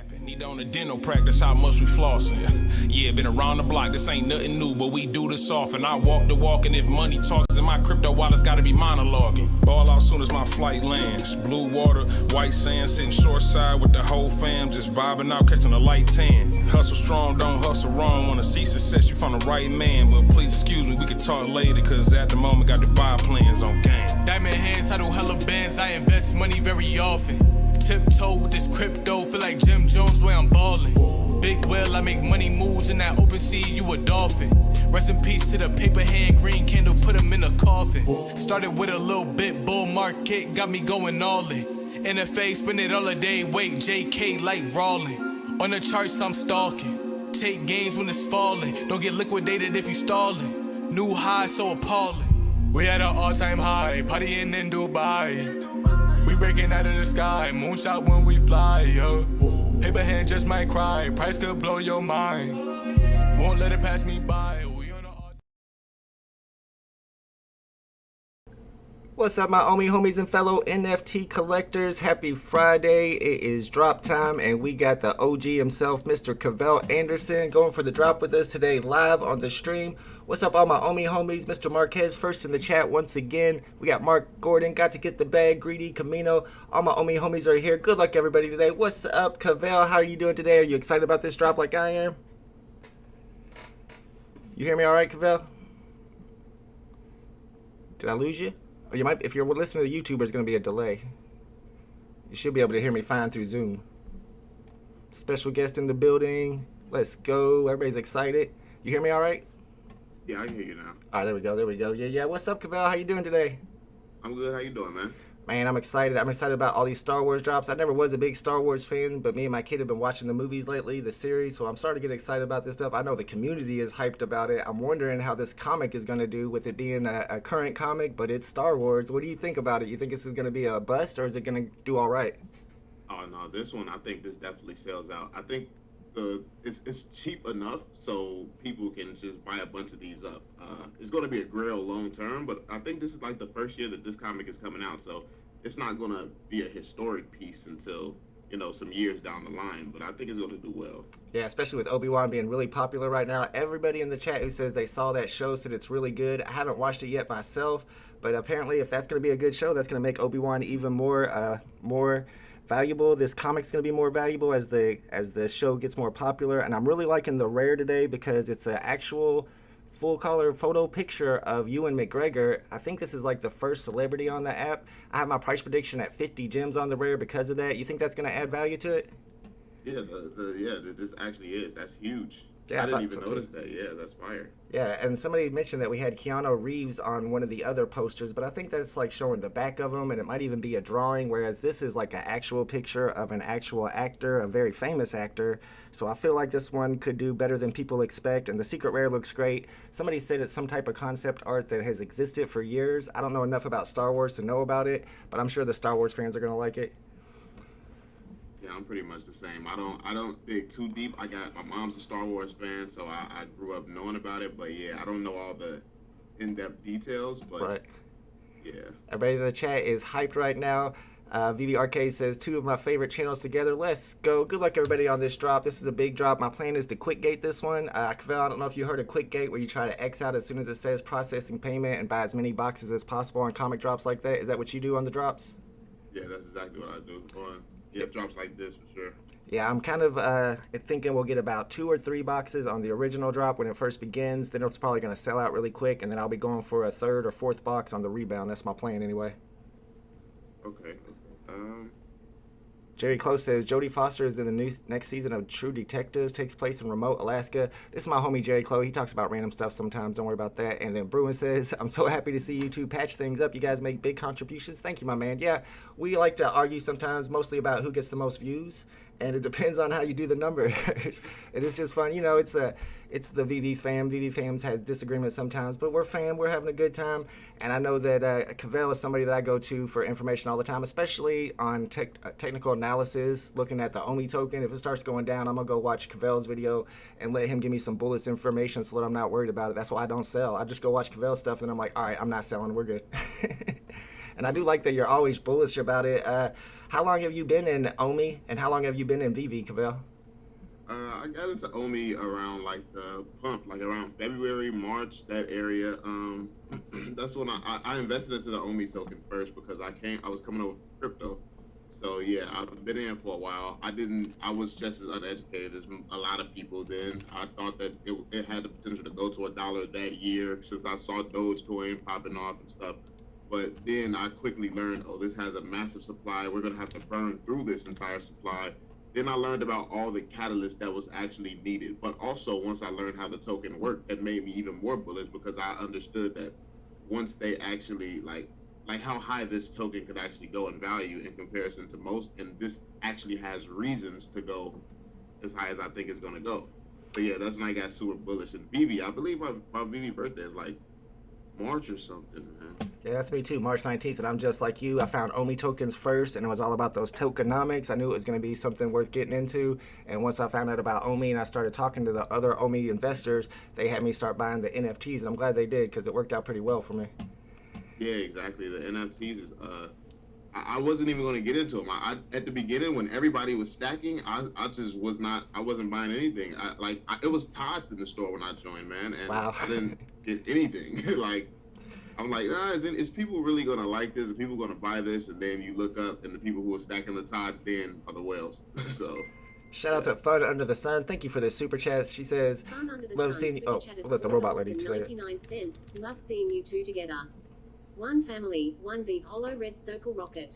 capping. Need on the dental practice how much we flossing. Yeah, been around the block, this ain't nothing new, but we do this often. I walk the walk, and if money talks, then my crypto wallet's gotta be monologuing. Ball out soon as my flight lands. Blue water, white sand, sitting short side with the whole fam, just vibing out, catching a light tan. Hustle strong, don't hustle wrong. Wanna see success, you found the right man. But please excuse me, we can talk later, cause at the moment got the buy plans on game. Diamond hands, I do hella bands, I invest money very often. Tiptoe with this crypto, feel like Jim Jones way I'm ballin'. Big whale, I make money moves in that open sea, you a dolphin. Rest in peace to the paper hand, green candle, put him in a coffin. Started with a little bit, bull market, got me going all in. NFA, spend it all a day, wait, JK like Rawlin'. On the charts, I'm stalking. Take gains when it's falling. Don't get liquidated if you stallin'. New high, so appalling. We at an all-time high, partying in Dubai. We breaking out of the sky, moonshot when we fly, yo. Paper hand just might cry, price could blow your mind. Won't let it pass me by. What's up, my Omi homies and fellow NFT collectors? Happy Friday. It is drop time, and we got the OG himself, Mr. Cavell Anderson, going for the drop with us today live on the stream. What's up, all my Omi homies? Mr. Marquez first in the chat once again. We got Mark Gordon, got to get the bag, Greedy, Camino. All my Omi homies are here. Good luck, everybody, today. What's up, Cavell? How are you doing today? Are you excited about this drop like I am? You hear me all right, Cavell? Did I lose you? Or you might, if you're listening to YouTube, there's going to be a delay. You should be able to hear me fine through Zoom. Special guest in the building. Let's go. Everybody's excited. You hear me all right? Yeah, I can hear you now. All right, there we go. There we go. Yeah. What's up, Cavell? How you doing today? I'm good. How you doing, man? Man, I'm excited. I'm excited about all these Star Wars drops. I never was a big Star Wars fan, but me and my kid have been watching the movies lately, the series, so I'm starting to get excited about this stuff. I know the community is hyped about it. I'm wondering how this comic is going to do with it being a current comic, but it's Star Wars. What do you think about it? You think this is going to be a bust, or is it going to do all right? Oh, no, this one, I think this definitely sells out. I think it's cheap enough so people can just buy a bunch of these up. It's going to be a grail long term, but I think this is like the first year that this comic is coming out, so it's not going to be a historic piece until, you know, some years down the line, but I think it's going to do well. Yeah, especially with Obi-Wan being really popular right now. Everybody in the chat who says they saw that show said it's really good. I haven't watched it yet myself, but apparently if that's going to be a good show, that's going to make Obi-Wan even more valuable. This comic's going to be more valuable as the show gets more popular, and I'm really liking the rare today because it's an actual full color photo picture of Ewan McGregor. I think this is like the first celebrity on the app. I have my price prediction at 50 gems on the rare because of that. You think that's going to add value to it? Yeah, this actually is. That's huge. Yeah, I didn't even notice that. Yeah, that's fire. Yeah, and somebody mentioned that we had Keanu Reeves on one of the other posters, but I think that's like showing the back of him, and it might even be a drawing, whereas this is like an actual picture of an actual actor, a very famous actor. So I feel like this one could do better than people expect, and the secret rare looks great. Somebody said it's some type of concept art that has existed for years. I don't know enough about Star Wars to know about it, but I'm sure the Star Wars fans are going to like it. Yeah, I'm pretty much the same. I don't dig too deep. My mom's a Star Wars fan, so I grew up knowing about it. But yeah, I don't know all the in-depth details. But right. Yeah. Everybody in the chat is hyped right now. VeVe Arcade says, 2 of my favorite channels together. Let's go. Good luck, everybody, on this drop. This is a big drop. My plan is to quick gate this one. Cavell, I don't know if you heard of quick gate, where you try to X out as soon as it says processing payment and buy as many boxes as possible on comic drops like that. Is that what you do on the drops? Yeah, that's exactly what I do. Yeah, drops like this for sure. Yeah, I'm kind of thinking we'll get about 2 or 3 boxes on the original drop when it first begins. Then it's probably going to sell out really quick, and then I'll be going for a 3rd or 4th box on the rebound. That's my plan anyway. Okay. Jerry Close says, Jodie Foster is in the next season of True Detectives, takes place in remote Alaska. This is my homie Jerry Close. He talks about random stuff sometimes. Don't worry about that. And then Bruin says, I'm so happy to see you two patch things up. You guys make big contributions. Thank you, my man. Yeah, we like to argue sometimes mostly about who gets the most views, and it depends on how you do the numbers. And it's just fun. You know, it's the VeVe fam. VeVe fams have disagreements sometimes, but we're fam. We're having a good time. And I know that Cavell is somebody that I go to for information all the time, especially on technical analysis, looking at the Omi token. If it starts going down, I'm going to go watch Cavell's video and let him give me some bullets information so that I'm not worried about it. That's why I don't sell. I just go watch Cavell's stuff, and I'm like, all right, I'm not selling. We're good. And I do like that you're always bullish about it. How long have you been in Omi, and how long have you been in VeVe, Cavell? I got into Omi around like the pump, like around February, March, that area. That's when I invested into the Omi token first because I was coming up with crypto. So yeah, I've been in for a while. I was just as uneducated as a lot of people then. I thought that it had the potential to go to $1 that year since I saw Dogecoin popping off and stuff. But then I quickly learned, oh, this has a massive supply. We're gonna have to burn through this entire supply. Then I learned about all the catalysts that was actually needed. But also once I learned how the token worked, that made me even more bullish because I understood that once they actually like how high this token could actually go in value in comparison to most, and this actually has reasons to go as high as I think it's gonna go. So yeah, that's when I got super bullish. And VeVe, I believe my VeVe birthday is like March or something, man. Yeah, that's me too, March 19th, and I'm just like you. I found Omi tokens first, and it was all about those tokenomics. I knew it was going to be something worth getting into, and once I found out about Omi and I started talking to the other Omi investors, they had me start buying the NFTs, and I'm glad they did because it worked out pretty well for me. Yeah, exactly. The NFTs is I wasn't even going to get into them. I at the beginning when everybody was stacking, I just was not. I wasn't buying anything. It was Todd's in the store when I joined, man, and Wow. I didn't get anything. I'm like, is people really going to like this? Are people going to buy this? And then you look up, and the people who are stacking the Todd's then are the whales. So. Shout out to Fun Under the Sun. Thank you for the super chat. She says, love seeing you. Oh, we'll let the robot lady say it. 99 cents. Love seeing you two together. One family, one VeVe hollow red circle rocket.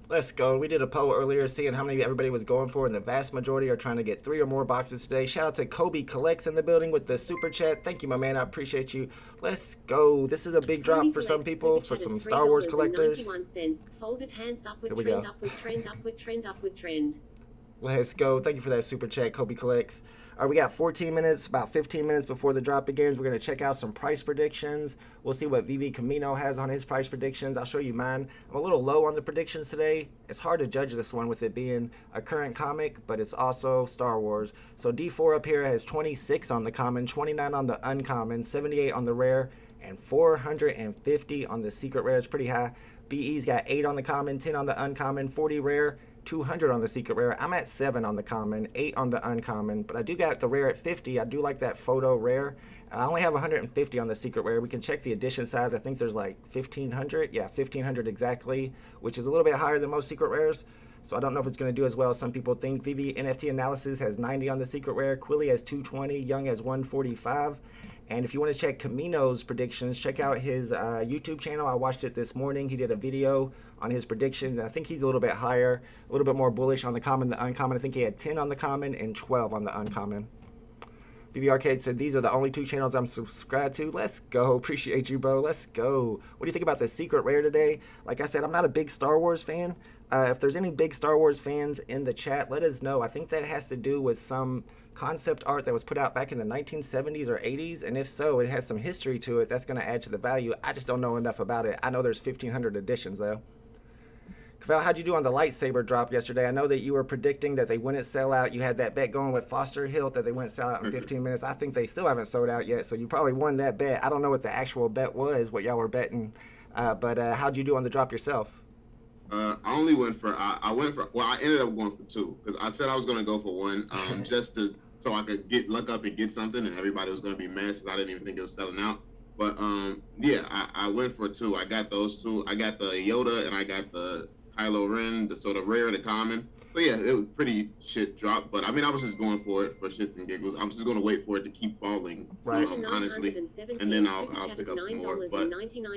Let's go. We did a poll earlier seeing how many everybody was going for, and the vast majority are trying to get 3 or more boxes today. Shout out to Kobe Collects in the building with the super chat. Thank you, my man. I appreciate you. Let's go. This is a big drop for some people, for some Star Wars collectors. 91 cents. Folded hands upward, Here we trend, go. upward, trend, upward, trend, upward, trend. Let's go. Thank you for that super chat, Kobe Collects. All right, we got 14 minutes, about 15 minutes before the drop begins. We're going to check out some price predictions. We'll see what VeVe Camino has on his price predictions. I'll show you mine. I'm a little low on the predictions today. It's hard to judge this one with it being a current comic, but it's also Star Wars. So D4 up here has 26 on the common, 29 on the uncommon, 78 on the rare, and 450 on the secret rare. It's pretty high. BE's got 8 on the common, 10 on the uncommon, 40 rare, 200 on the secret rare. I'm at 7 on the common, 8 on the uncommon, but I do got the rare at 50. I do like that photo rare. I only have 150 on the secret rare. We can check the edition size. I think there's like 1,500. Yeah, 1,500 exactly, which is a little bit higher than most secret rares. So I don't know if it's going to do as well as some people think. VeVe NFT Analysis has 90 on the secret rare. Quilly has 220. Young has 145. And if you want to check Camino's predictions, check out his YouTube channel. I watched it this morning. He did a video on his predictions. And I think he's a little bit higher, a little bit more bullish on the common, the uncommon. I think he had 10 on the common and 12 on the uncommon. VeVe Arcade said, these are the only 2 channels I'm subscribed to. Let's go. Appreciate you, bro. Let's go. What do you think about the secret rare today? Like I said, I'm not a big Star Wars fan. If there's any big Star Wars fans in the chat, let us know. I think that has to do with some concept art that was put out back in the 1970s or 80s, and if so, it has some history to it that's going to add to the value. I just don't know enough about it. I know there's 1,500 editions though. Cavell, how'd you do on the lightsaber drop yesterday? I know that you were predicting that they wouldn't sell out. You had that bet going with Foster Hilt that they wouldn't sell out in 15 minutes. I think they still haven't sold out yet, so you probably won that bet. I don't know what the actual bet was, what y'all were betting, but how'd you do on the drop yourself? I only went for I ended up going for 2 because I said I was going to go for 1 just so I could luck up and get something, and everybody was going to be mad since I didn't even think it was selling out. But yeah, I went for 2. I got those 2. I got the Yoda and I got the Kylo Ren, the sort of rare and the common. So yeah, it was pretty shit drop. But I mean, I was just going for it for shits and giggles. I'm just going to wait for it to keep falling, right? Honestly, and then I'll pick up some more. But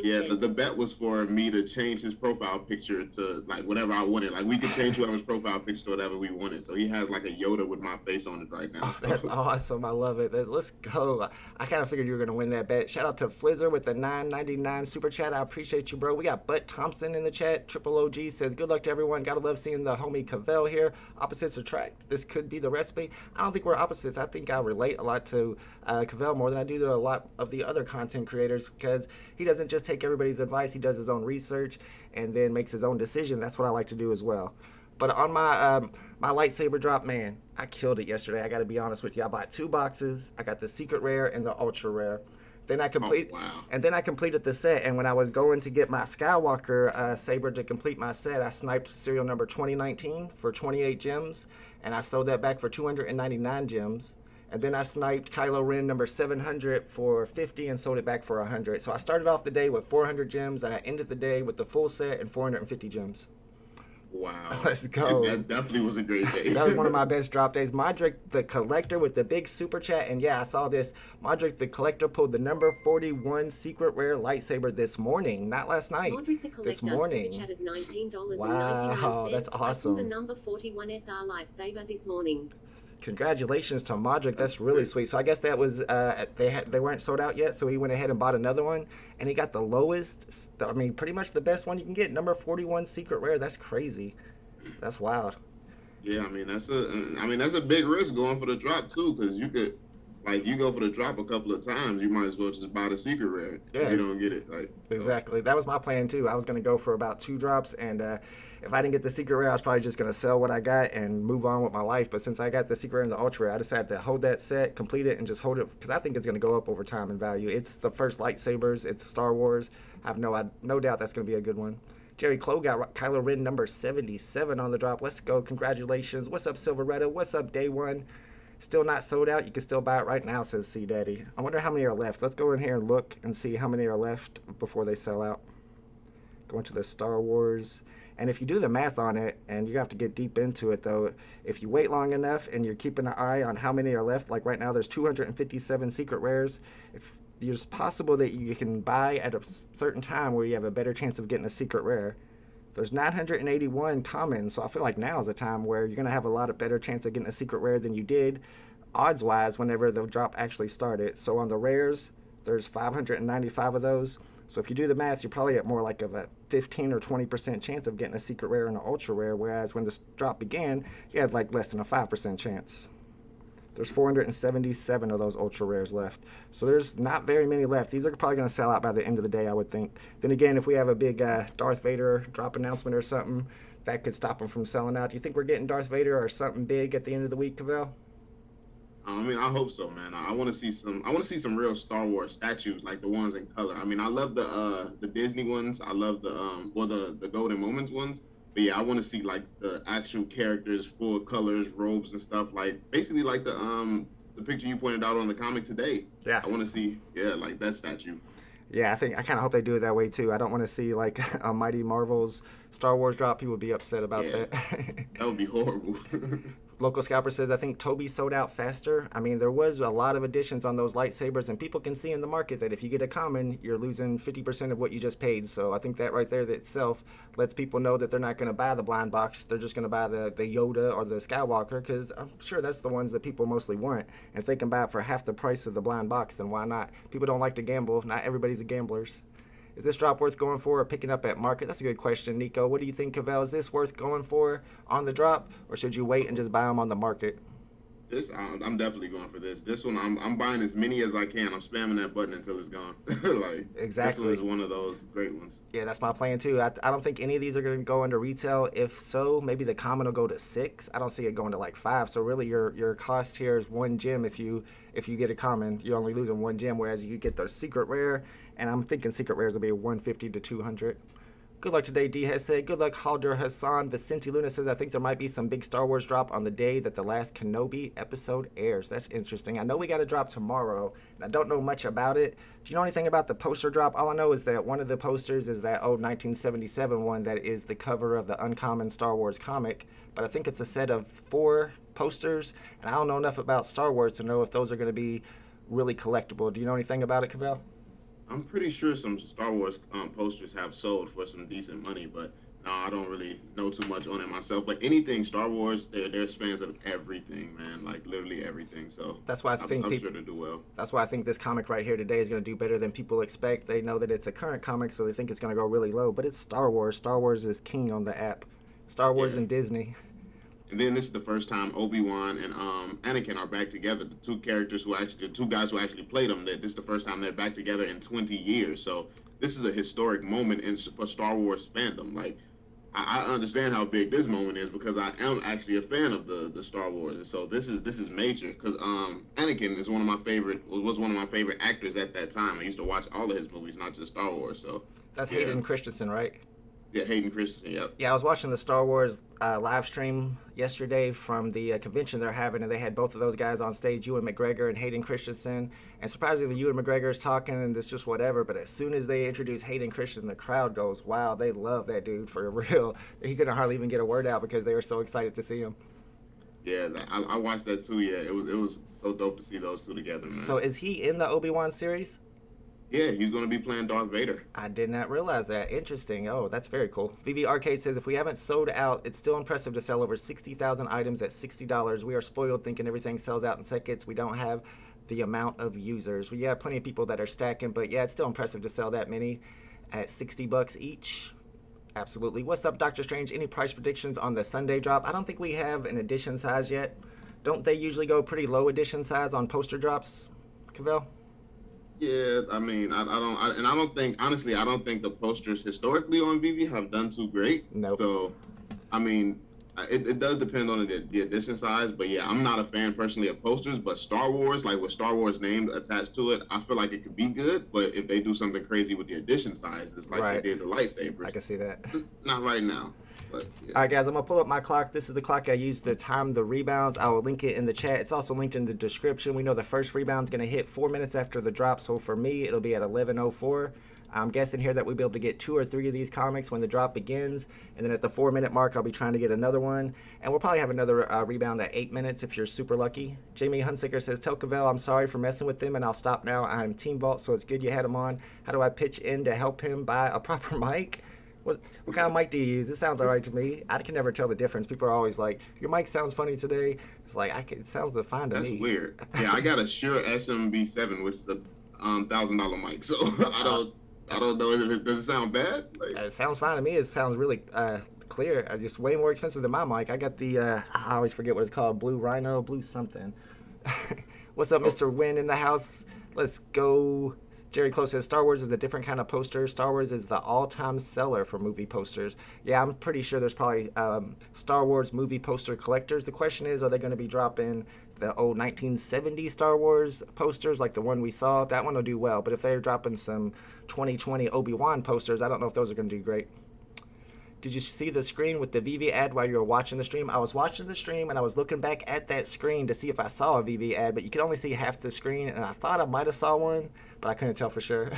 yeah, the bet was for me to change his profile picture to like whatever I wanted. Like we could change whoever's profile picture to whatever we wanted. So he has like a Yoda with my face on it right now. Oh, that's awesome. I love it. Let's go. I kind of figured you were going to win that bet. Shout out to Flizzer with the $9.99 super chat. I appreciate you, bro. We got Butt Thompson in the chat. Triple OG says, good luck to everyone. Gotta love seeing the homie Cavell here. Opposites attract. This could be the recipe. I don't think we're opposites. I think I relate a lot to Cavell more than I do to a lot of the other content creators because he doesn't just take everybody's advice. He does his own research and then makes his own decision. That's what I like to do as well. But on my my lightsaber drop, man, I killed it yesterday. I got to be honest with you. I bought 2 boxes. I got the secret rare and the ultra rare. Then I complete, Oh, wow. and then I completed the set. And when I was going to get my Skywalker saber to complete my set, I sniped serial number 2019 for 28 gems, and I sold that back for 299 gems. And then I sniped Kylo Ren number 700 for 50 and sold it back for 100. So I started off the day with 400 gems, and I ended the day with the full set and 450 gems. Wow. Let's go. That definitely was a great day. That was one of my best drop days. Modric the Collector with the big super chat. And yeah, I saw this. Modric the Collector pulled the number 41 secret rare lightsaber this morning, not last night. Modric the Collector This morning. super chatted $19.99. Wow, that's awesome. I pulled the number 41 SR lightsaber this morning. Congratulations to Modric. That's really sweet. So I guess that was they weren't sold out yet, so he went ahead and bought another one, and he got the lowest. I mean, pretty much the best one you can get. Number 41 secret rare. That's crazy. That's wild. Yeah, I mean that's a big risk going for the drop too, because you could, like, you go for the drop a couple of times, you might as well just buy the secret rare. Yeah. If you don't get it, like. Exactly. That was my plan too. I was gonna go for about 2 drops, and if I didn't get the secret rare, I was probably just gonna sell what I got and move on with my life. But since I got the secret rare and the ultra rare, I decided to hold that set, complete it, and just hold it because I think it's gonna go up over time in value. It's the first lightsabers. It's Star Wars. I have no doubt that's gonna be a good one. Jerry Clow got Kylo Ren number 77 on the drop. Let's go. Congratulations. What's up, Silveretta? What's up, Day One? Still not sold out. You can still buy it right now, says C Daddy. I wonder how many are left. Let's go in here and look and see how many are left before they sell out. Go into the Star Wars. And if you do the math on it, and you have to get deep into it though, if you wait long enough and you're keeping an eye on how many are left, like right now there's 257 secret rares. If it's possible that you can buy at a certain time where you have a better chance of getting a secret rare. There's 981 commons, so I feel like now is a time where you're going to have a lot of better chance of getting a secret rare than you did odds-wise whenever the drop actually started. So on the rares, there's 595 of those. So if you do the math, you're probably at more like of a 15 or 20% chance of getting a secret rare and an ultra rare, whereas when this drop began, you had like less than a 5% chance. There's 477 of those ultra rares left. So there's not very many left. These are probably going to sell out by the end of the day, I would think. Then again, if we have a big Darth Vader drop announcement or something, that could stop them from selling out. Do you think we're getting Darth Vader or something big at the end of the week, Cavell? I mean, I hope so, man. I want to see some real Star Wars statues, like the ones in color. I mean, I love the Disney ones. I love the Golden Moments ones. But yeah, I want to see like the actual characters, full colors, robes and stuff, like basically like the picture you pointed out on the comic today. Yeah. I want to see like that statue. Yeah, I kind of hope they do it that way too. I don't want to see like a Mighty Marvel's Star Wars drop. People would be upset about that. That would be horrible. Local Scalper says, I think Toby sold out faster. I mean, there was a lot of additions on those lightsabers, and people can see in the market that if you get a common, you're losing 50% of what you just paid. So I think that right there itself lets people know that they're not going to buy the blind box. They're just going to buy the Yoda or the Skywalker, because I'm sure that's the ones that people mostly want. And if they can buy it for half the price of the blind box, then why not? People don't like to gamble. Not everybody's a gamblers. Is this drop worth going for or picking up at market? That's a good question, Nico. What do you think, Cavell? Is this worth going for on the drop, or should you wait and just buy them on the market? I'm definitely going for this. This one, I'm buying as many as I can. I'm spamming that button until it's gone. Like, exactly. This one is one of those great ones. Yeah, that's my plan too. I don't think any of these are going to go into retail. If so, maybe the common will go to 6. I don't see it going to like 5. So really, your cost here is 1 gem. If you get a common, you're only losing 1 gem. Whereas you get the secret rare, and I'm thinking secret rares will be 150 to 200. Good luck today, D has said. Good luck, Halder Hassan. Vicente Luna says, I think there might be some big Star Wars drop on the day that the last Kenobi episode airs. That's interesting. I know we got a drop tomorrow, and I don't know much about it. Do you know anything about the poster drop? All I know is that one of the posters is that old 1977 one that is the cover of the Uncommon Star Wars comic, but I think it's a set of 4 posters, and I don't know enough about Star Wars to know if those are going to be really collectible. Do you know anything about it, Cavell? I'm pretty sure some Star Wars posters have sold for some decent money, but no, I don't really know too much on it myself. But anything Star Wars, there's fans of everything, man. Like literally everything. So that's why I'm sure to do well. That's why I think this comic right here today is going to do better than people expect. They know that it's a current comic, so they think it's going to go really low. But it's Star Wars. Star Wars is king on the app. Star Wars and Disney. And then this is the first time Obi-Wan and Anakin are back together. The 2 guys who actually played them. This is the first time they're back together in 20 years. So this is a historic moment for Star Wars fandom. Like, I understand how big this moment is because I am actually a fan of the Star Wars, and so this is major because Anakin is was one of my favorite actors at that time. I used to watch all of his movies, not just Star Wars. So That's yeah. Hayden Christensen, right? Yeah, Hayden Christensen. Yep. Yeah, I was watching the Star Wars live stream yesterday from the convention they're having, and they had both of those guys on stage, Ewan McGregor and Hayden Christensen. And surprisingly, Ewan McGregor is talking, and it's just whatever. But as soon as they introduce Hayden Christensen, the crowd goes, "Wow, they love that dude for real." He couldn't hardly even get a word out because they were so excited to see him. Yeah, I watched that too. Yeah, it was so dope to see those two together, man. So is he in the Obi-Wan series? Yeah, he's gonna be playing Darth Vader. I did not realize that. Interesting. Oh, that's very cool. VeVe Arcade says, if we haven't sold out, it's still impressive to sell over 60,000 items at $60. We are spoiled thinking everything sells out in seconds. We don't have the amount of users. We have plenty of people that are stacking, but yeah, it's still impressive to sell that many at $60 each. Absolutely. What's up, Dr. Strange? Any price predictions on the Sunday drop? I don't think we have an edition size yet. Don't they usually go pretty low edition size on poster drops, Cavell? Yeah, I mean, I don't think, honestly, I don't think the posters historically on VeVe have done too great. Nope. So, I mean, it does depend on the edition size, but yeah, I'm not a fan personally of posters, but Star Wars, like with Star Wars named attached to it, I feel like it could be good, but if they do something crazy with the edition sizes, like Right. they did the lightsabers. I can see that. Not right now, but yeah. All right, guys, I'm going to pull up my clock. This is the clock I used to time the rebounds. I will link it in the chat. It's also linked in the description. We know the first rebound's going to hit 4 minutes after the drop, so for me, it'll be at 11:04. I'm guessing here that we'll be able to get 2 or 3 of these comics when the drop begins, and then at the 4-minute mark, I'll be trying to get another one, and we'll probably have another rebound at 8 minutes if you're super lucky. Jamie Hunsicker says, tell Cavell I'm sorry for messing with them, and I'll stop now. I'm Team Vault, so it's good you had him on. How do I pitch in to help him buy a proper mic? What kind of mic do you use? It sounds all right to me. I can never tell the difference. People are always like, your mic sounds funny today. It's like, it sounds fine to me. That's weird. Yeah, I got a Shure SMB7, which is a $1,000 mic, so I don't know if does it sound bad? Like, it sounds fine to me. It sounds really clear. Just way more expensive than my mic. I got the, I always forget what it's called, Blue Rhino, Blue something. What's up, Mr. Win in the house? Let's go. Jerry Close says, Star Wars is a different kind of poster. Star Wars is the all-time seller for movie posters. Yeah, I'm pretty sure there's probably Star Wars movie poster collectors. The question is, are they going to be dropping the old 1970 Star Wars posters like the one we saw? That one will do well. But if they're dropping some 2020 Obi-Wan posters, I don't know if those are going to do great. Did you see the screen with the VeVe ad while you were watching the stream? I was watching the stream and I was looking back at that screen to see if I saw a VeVe ad, but you could only see half the screen, and I thought I might have saw one, but I couldn't tell for sure.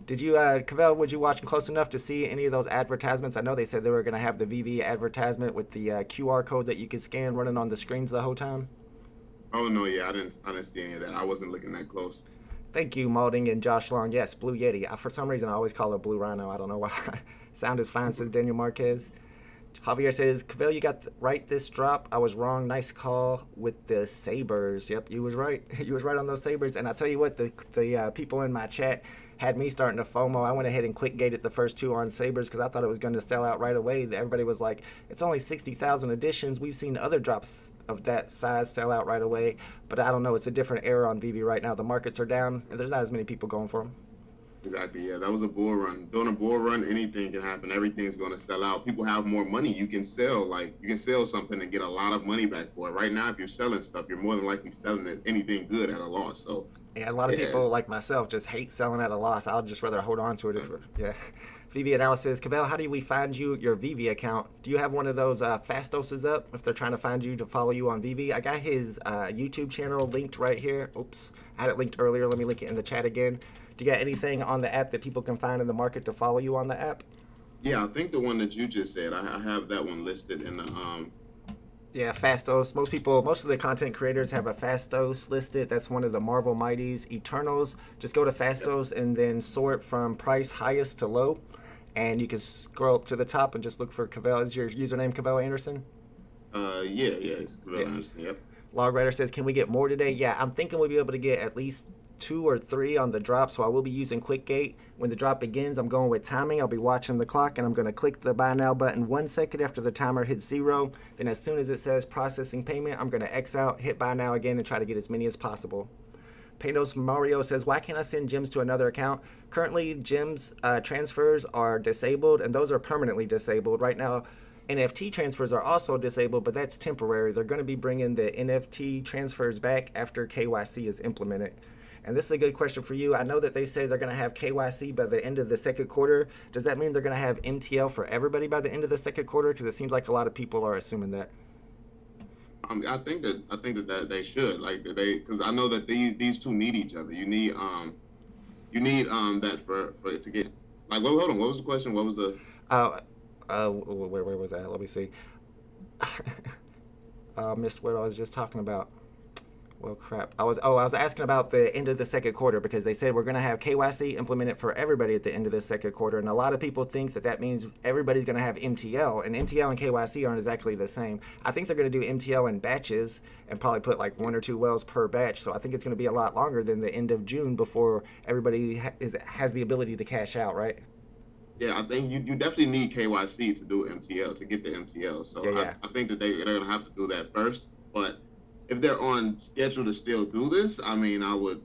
Did you, Cavell, would you watch close enough to see any of those advertisements? I know they said they were going to have the VeVe advertisement with the QR code that you could scan running on the screens the whole time. oh no, yeah, I didn't see any of that. I wasn't looking that close. Thank you, Malding and Josh Long. Yes, Blue Yeti. For some reason, I always call it Blue Rhino. I don't know why. Sound is fine, says Daniel Marquez. Javier says, Cavell, you got right this drop. I was wrong. Nice call with the sabers. Yep, you was right. You was right on those sabers. And I tell you what, the people in my chat had me starting to FOMO. I went ahead and quick gated the first 2 on sabers because I thought it was going to sell out right away. Everybody was like, it's only 60,000 editions. We've seen other drops of that size sell out right away. But I don't know. It's a different era on VeVe right now. The markets are down, and there's not as many people going for them. Exactly, yeah, that was a bull run. During a bull run, anything can happen. Everything's going to sell out. People have more money. You can sell something and get a lot of money back for it. Right now, if you're selling stuff, you're more than likely selling it, anything good at a loss. So yeah, a lot of people like myself just hate selling at a loss. I'll just rather hold on to it. Yeah. VeVe analysis. Cavell, how do we find your VeVe account? Do you have one of those Fastoses up if they're trying to find you to follow you on VeVe? I got his YouTube channel linked right here. Oops, I had it linked earlier. Let me link it in the chat again. Do you got anything on the app that people can find in the market to follow you on the app? Yeah, I think the one that you just said, I have that one listed in the Yeah, Fastos. Most of the content creators have a Fastos listed. That's one of the Marvel Mighties. Eternals, just go to Fastos and then sort from price highest to low. And you can scroll up to the top and just look for Cavell. Is your username Cavell Anderson? Yeah, it's Cavell Anderson, yep. Logwriter says, can we get more today? Yeah, I'm thinking we'll be able to get at least 2 or 3 on the drop, so I will be using QuickGate. When the drop begins, I'm going with timing. I'll be watching the clock, and I'm going to click the Buy Now button 1 second after the timer hits 0. Then as soon as it says processing payment, I'm going to X out, hit Buy Now again, and try to get as many as possible. Paynos Mario says, why can't I send gems to another account? Currently, gems transfers are disabled, and those are permanently disabled. Right now, NFT transfers are also disabled, but that's temporary. They're going to be bringing the NFT transfers back after KYC is implemented. And this is a good question for you. I know that they say they're going to have KYC by the end of the second quarter. Does that mean they're going to have MTL for everybody by the end of the second quarter? Because it seems like a lot of people are assuming that. I think that they should, like, because I know that these two need each other. You need that for it to get, like, well, hold on, what was the question? What was the where was that? Let me see. Missed what I was just talking about. Well, crap. I was asking about the end of the second quarter, because they said we're going to have KYC implemented for everybody at the end of the second quarter. And a lot of people think that means everybody's going to have MTL. And MTL and KYC aren't exactly the same. I think they're going to do MTL in batches and probably put like 1 or 2 wells per batch. So I think it's going to be a lot longer than the end of June before everybody has the ability to cash out, right? Yeah, I think you definitely need KYC to do MTL, to get the MTL. So yeah. I think that they're going to have to do that first. But if they're on schedule to still do this, I mean, I would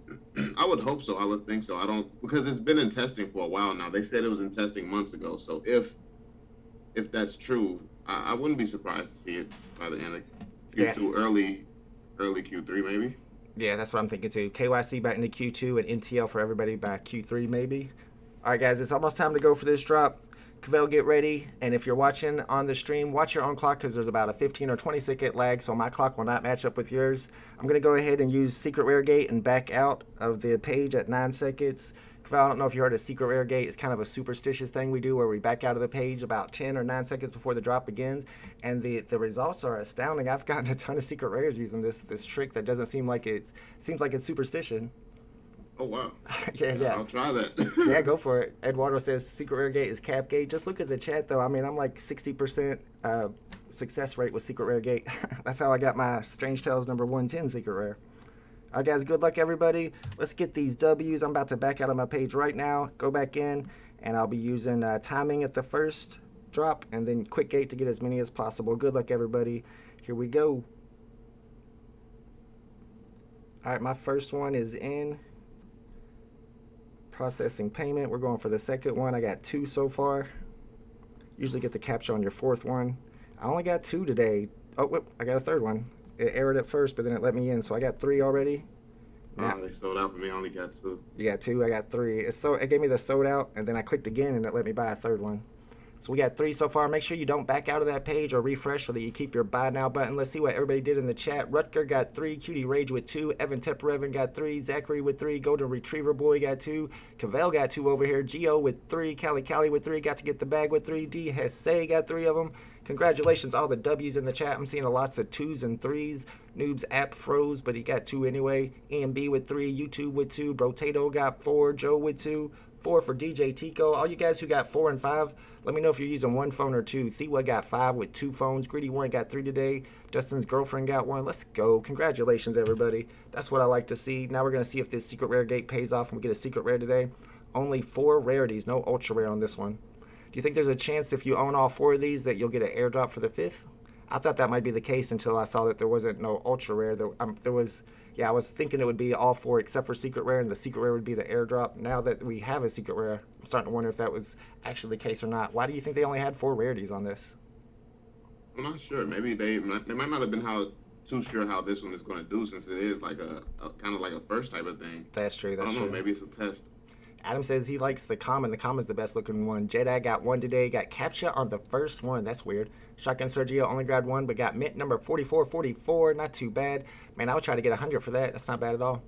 hope so. I would think so. Because it's been in testing for a while now. They said it was in testing months ago. So if that's true, I wouldn't be surprised to see it by the end of Q2, early Q3 maybe. Yeah, that's what I'm thinking too. KYC by into Q2 and MTL for everybody by Q3 maybe. All right, guys, it's almost time to go for this drop. Cavell, get ready, and if you're watching on the stream, watch your own clock, because there's about a 15 or 20 second lag, so my clock will not match up with yours. I'm going to go ahead and use Secret Rare Gate and back out of the page at 9 seconds. Cavell, I don't know if you heard of Secret Rare Gate. It's kind of a superstitious thing we do where we back out of the page about 10 or 9 seconds before the drop begins, and the results are astounding. I've gotten a ton of Secret Rares using this trick that doesn't seem like seems like it's superstition. Oh, wow. Yeah. I'll try that. Yeah, go for it. Eduardo says Secret Rare Gate is cap gate. Just look at the chat, though. I mean, I'm like 60% success rate with Secret Rare Gate. That's how I got my Strange Tales number 110 Secret Rare. All right, guys, good luck, everybody. Let's get these W's. I'm about to back out of my page right now, go back in, and I'll be using timing at the first drop and then quick gate to get as many as possible. Good luck, everybody. Here we go. All right, my first one is in. Processing payment. We're going for the second one. I got 2 so far. Usually get the capture on your 4th one. I only got 2 today. Oh, whoop, I got a 3rd one. It errored at first, but then it let me in, so I got 3 already. Now, they sold out for me. I only got 2. You got 2. I got 3. It gave me the sold out, and then I clicked again, and it let me buy a 3rd one. So we got 3 so far. Make sure you don't back out of that page or refresh so that you keep your buy now button. Let's see what everybody did in the chat. Rutger got 3. Cutie Rage with 2. Evan Tepperevin got 3. Zachary with 3. Golden Retriever Boy got 2. Cavell got 2 over here. Geo with 3. Cali with 3. Got to get the bag with 3. D. Hesse got 3 of them. Congratulations, all the W's in the chat. I'm seeing lots of 2s and 3s. Noob's app froze, but he got 2 anyway. EMB with 3. YouTube with 2. Brotato got 4. Joe with 2. 4 for DJ Tico. All you guys who got 4 and 5, let me know if you're using 1 phone or 2. Thewa got 5 with 2 phones. Greedy 1 got 3 today. Dustin's girlfriend got 1. Let's go. Congratulations, everybody. That's what I like to see. Now we're going to see if this Secret Rare Gate pays off and we get a Secret Rare today. Only 4 rarities, no Ultra Rare on this one. Do you think there's a chance if you own all 4 of these that you'll get an airdrop for the 5th? I thought that might be the case until I saw that there wasn't no Ultra Rare. There was... Yeah, I was thinking it would be all 4 except for Secret Rare, and the Secret Rare would be the airdrop. Now that we have a Secret Rare, I'm starting to wonder if that was actually the case or not. Why do you think they only had 4 rarities on this? I'm not sure. Maybe they might not have been too sure how this one is going to do, since it is like a kind of like a first type of thing. That's true. That's I don't know. true. Maybe it's a test. Adam says he likes the common. The common's the best looking one. Jedi got 1 today. Got capture on the first one. That's weird. Shotgun Sergio only grabbed 1, but got mint number 4444. Not too bad. Man, I would try to get 100 for that. That's not bad at all.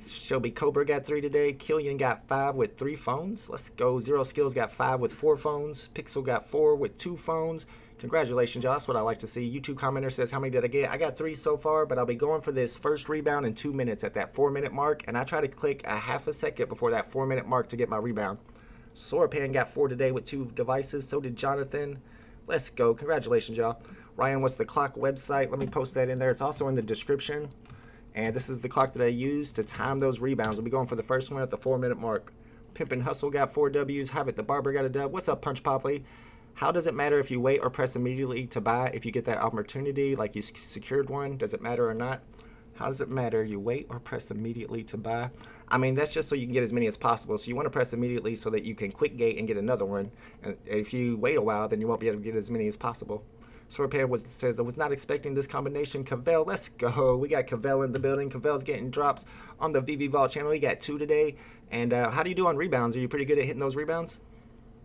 Shelby Cobra got 3 today. Killian got 5 with 3 phones. Let's go. Zero Skills got 5 with 4 phones. Pixel got 4 with 2 phones. Congratulations, y'all. That's what I like to see. YouTube commenter says, how many did I get? I got 3 so far, but I'll be going for this first rebound in 2 minutes at that 4-minute mark, and I try to click a half a second before that 4-minute mark to get my rebound. Sorapan got 4 today with 2 devices. So did Jonathan. Let's go. Congratulations, y'all. Ryan, what's the clock website? Let me post that in there. It's also in the description. And this is the clock that I use to time those rebounds. We'll be going for the first one at the 4-minute mark. Pimpin' Hustle got 4 W's. Habit the Barber got a dub. What's up, Punch Popley? How does it matter if you wait or press immediately to buy if you get that opportunity, like you secured one? Does it matter or not? How does it matter? You wait or press immediately to buy? I mean, that's just so you can get as many as possible. So you want to press immediately so that you can quick gate and get another one. And if you wait a while, then you won't be able to get as many as possible. Swordpad says, I was not expecting this combination. Cavell, let's go. We got Cavell in the building. Cavell's getting drops on the VeVe Vault channel. He got 2 today. And how do you do on rebounds? Are you pretty good at hitting those rebounds?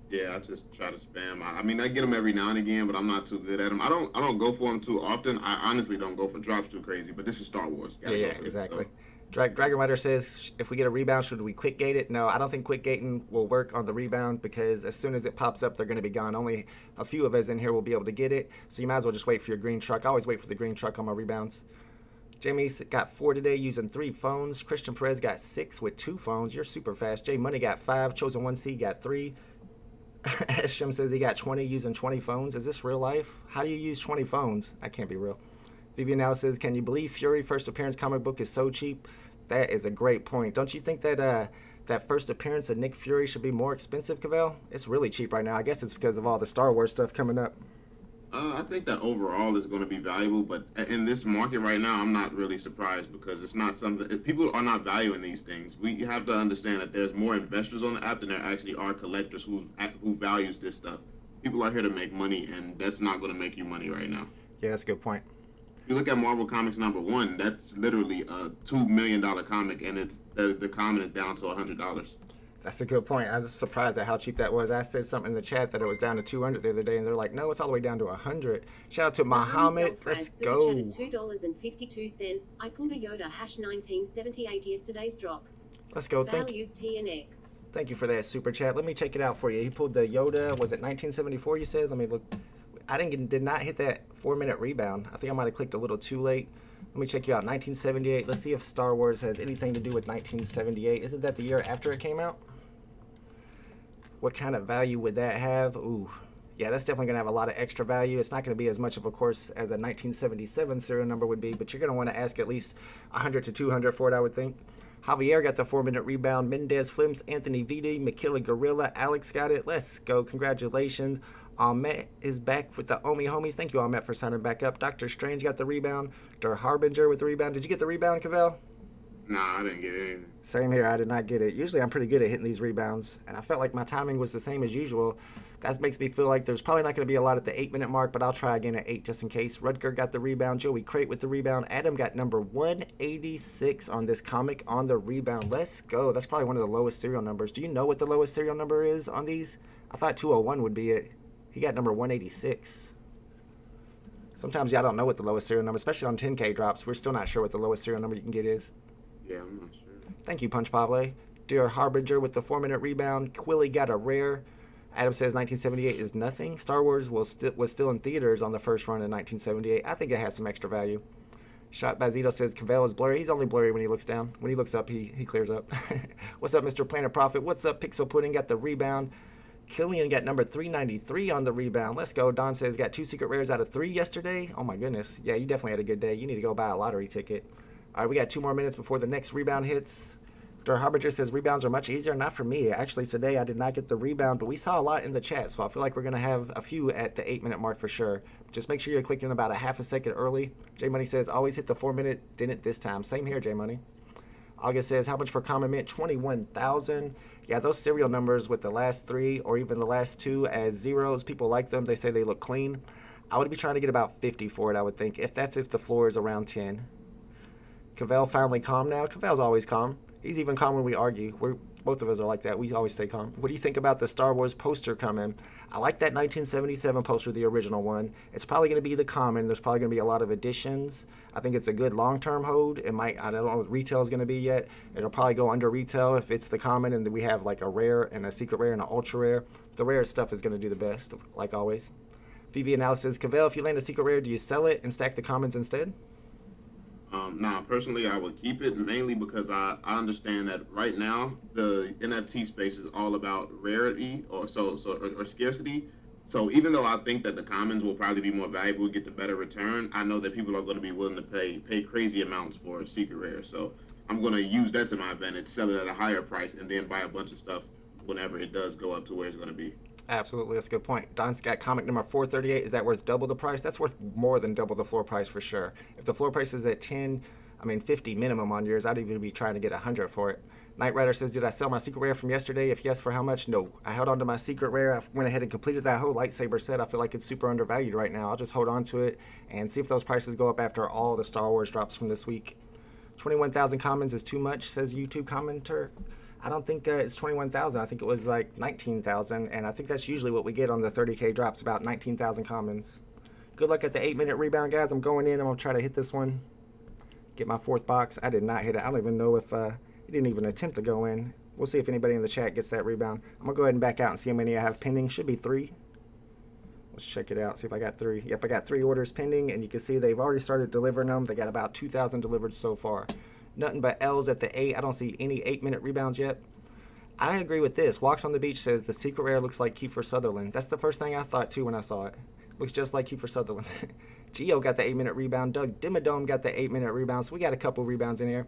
Yeah, I just try to spam. I mean, I get them every now and again, but I'm not too good at them. I don't go for them too often. I honestly don't go for drops too crazy, but this is Star Wars. Yeah, exactly. Dragon Rider says, if we get a rebound, should we quick gate it? No, I don't think quick gating will work on the rebound because as soon as it pops up, they're going to be gone. Only a few of us in here will be able to get it, so you might as well just wait for your green truck. I always wait for the green truck on my rebounds. Jamie's got 4 today using 3 phones. Christian Perez got 6 with 2 phones. You're super fast. Jay Money got 5. Chosen 1C got 3. Shim says he got 20 using 20 phones. Is this real life? How do you use 20 phones? That can't be real. Vivian now says, can you believe Fury first appearance comic book is so cheap? That is a great point. Don't you think that that first appearance of Nick Fury should be more expensive, Cavell? It's really cheap right now. I guess it's because of all the Star Wars stuff coming up. I think that overall is going to be valuable, but in this market right now, I'm not really surprised because it's not something, people are not valuing these things. We have to understand that there's more investors on the app than there actually are collectors who values this stuff. People are here to make money, and that's not going to make you money right now. Yeah, that's a good point. If you look at Marvel Comics #1, that's literally a $2 million comic, and it's the comic is down to $100. That's a good point. I was surprised at how cheap that was. I said something in the chat that it was down to 200 the other day, and they're like, no, it's all the way down to 100. Shout out to Muhammad. Let's go. $2.52. I pulled a Yoda #1978 yesterday's drop. Let's go. Value TNX. Thank you for that super chat. Let me check it out for you. He pulled the Yoda. Was it 1974 you said? Let me look. I did not hit that 4-minute rebound. I think I might have clicked a little too late. Let me check you out. 1978. Let's see if Star Wars has anything to do with 1978. Isn't that the year after it came out? What kind of value would that have? Ooh, yeah, that's definitely going to have a lot of extra value. It's not going to be as much of a course as a 1977 serial number would be, but you're going to want to ask at least 100 to 200 for it, I would think. Javier got the 4-minute rebound. Mendez Flims, Anthony Vidi, Makila Gorilla, Alex got it. Let's go. Congratulations. Ahmet is back with the Omi homies. Thank you, Ahmet, for signing back up. Dr. Strange got the rebound. Der Harbinger with the rebound. Did you get the rebound, Cavell? Nah, I didn't get anything. Same here. I did not get it. Usually I'm pretty good at hitting these rebounds, and I felt like my timing was the same as usual. That makes me feel like there's probably not going to be a lot at the 8-minute mark, but I'll try again at 8 just in case. Rutger got the rebound. Joey Crate with the rebound. Adam got number 186 on this comic on the rebound. Let's go. That's probably one of the lowest serial numbers. Do you know what the lowest serial number is on these? I thought 201 would be it. He got number 186. Sometimes y'all don't know what the lowest serial number, especially on 10K drops. We're still not sure what the lowest serial number you can get is. Yeah, I'm not sure. Thank you, Punch Pable. Dear Harbinger with the 4-minute rebound. Quilly got a rare. Adam says 1978 is nothing. Star Wars was still in theaters on the first run in 1978. I think it has some extra value. Shot Bazito says Cavell is blurry. He's only blurry when he looks down. When he looks up, he clears up. What's up, Mr. Planet Prophet? What's up, Pixel Pudding? Got the rebound. Killian got number 393 on the rebound. Let's go. Don says got 2 secret rares out of 3 yesterday. Oh my goodness. Yeah, you definitely had a good day. You need to go buy a lottery ticket. All right, we got 2 more minutes before the next rebound hits. Der Harbinger says rebounds are much easier. Not for me. Actually, today I did not get the rebound, but we saw a lot in the chat, so I feel like we're going to have a few at the 8-minute mark for sure. Just make sure you're clicking about a half a second early. J Money says always hit the 4-minute. Didn't this time. Same here, J Money. August says how much for common mint? 21,000. Yeah, those serial numbers with the last 3 or even the last 2 as zeros, people like them. They say they look clean. I would be trying to get about 50 for it, I would think, if the floor is around 10. Cavell finally calm now. Cavell's always calm. He's even calm when we argue. Both of us are like that. We always stay calm. What do you think about the Star Wars poster coming? I like that 1977 poster, the original one. It's probably going to be the common. There's probably going to be a lot of additions. I think it's a good long-term hold. It might, I don't know what retail is going to be yet. It'll probably go under retail if it's the common and then we have like a rare and a secret rare and an ultra rare. The rare stuff is going to do the best, like always. VV analysis, Cavell, if you land a secret rare, do you sell it and stack the commons instead? Nah, personally, I would keep it mainly because I understand that right now the NFT space is all about rarity or scarcity. So even though I think that the commons will probably be more valuable, get the better return, I know that people are going to be willing to pay crazy amounts for a secret rare. So I'm going to use that to my advantage, sell it at a higher price, and then buy a bunch of stuff whenever it does go up to where it's going to be. Absolutely, that's a good point. Don's got comic number 438. Is that worth double the price? That's worth more than double the floor price for sure. If the floor price is at 10, I mean, 50 minimum on yours. I'd even be trying to get 100 for it. Knight Rider says, did I sell my secret rare from yesterday? If yes, for how much? No. I held on to my secret rare. I went ahead and completed that whole lightsaber set. I feel like it's super undervalued right now. I'll just hold on to it and see if those prices go up after all the Star Wars drops from this week. 21,000 commons is too much, says YouTube commenter. I don't think it's 21,000. I think it was like 19,000, and I think that's usually what we get on the 30K drops, about 19,000 commons. Good luck at the 8-minute rebound, guys. I'm going in. I'm going to try to hit this one. Get my 4th box. I did not hit it. I don't even know if he didn't even attempt to go in. We'll see if anybody in the chat gets that rebound. I'm going to go ahead and back out and see how many I have pending. Should be 3. Let's check it out, see if I got 3. Yep, I got 3 orders pending, and you can see they've already started delivering them. They got about 2,000 delivered so far. Nothing but L's at the 8. I don't see any 8-minute rebounds yet. I agree with this. Walks on the Beach says the secret rare looks like Kiefer Sutherland. That's the first thing I thought too when I saw it. Looks just like Kiefer Sutherland. Gio got the 8-minute rebound. Doug Dimmadome got the 8-minute rebound. So we got a couple rebounds in here.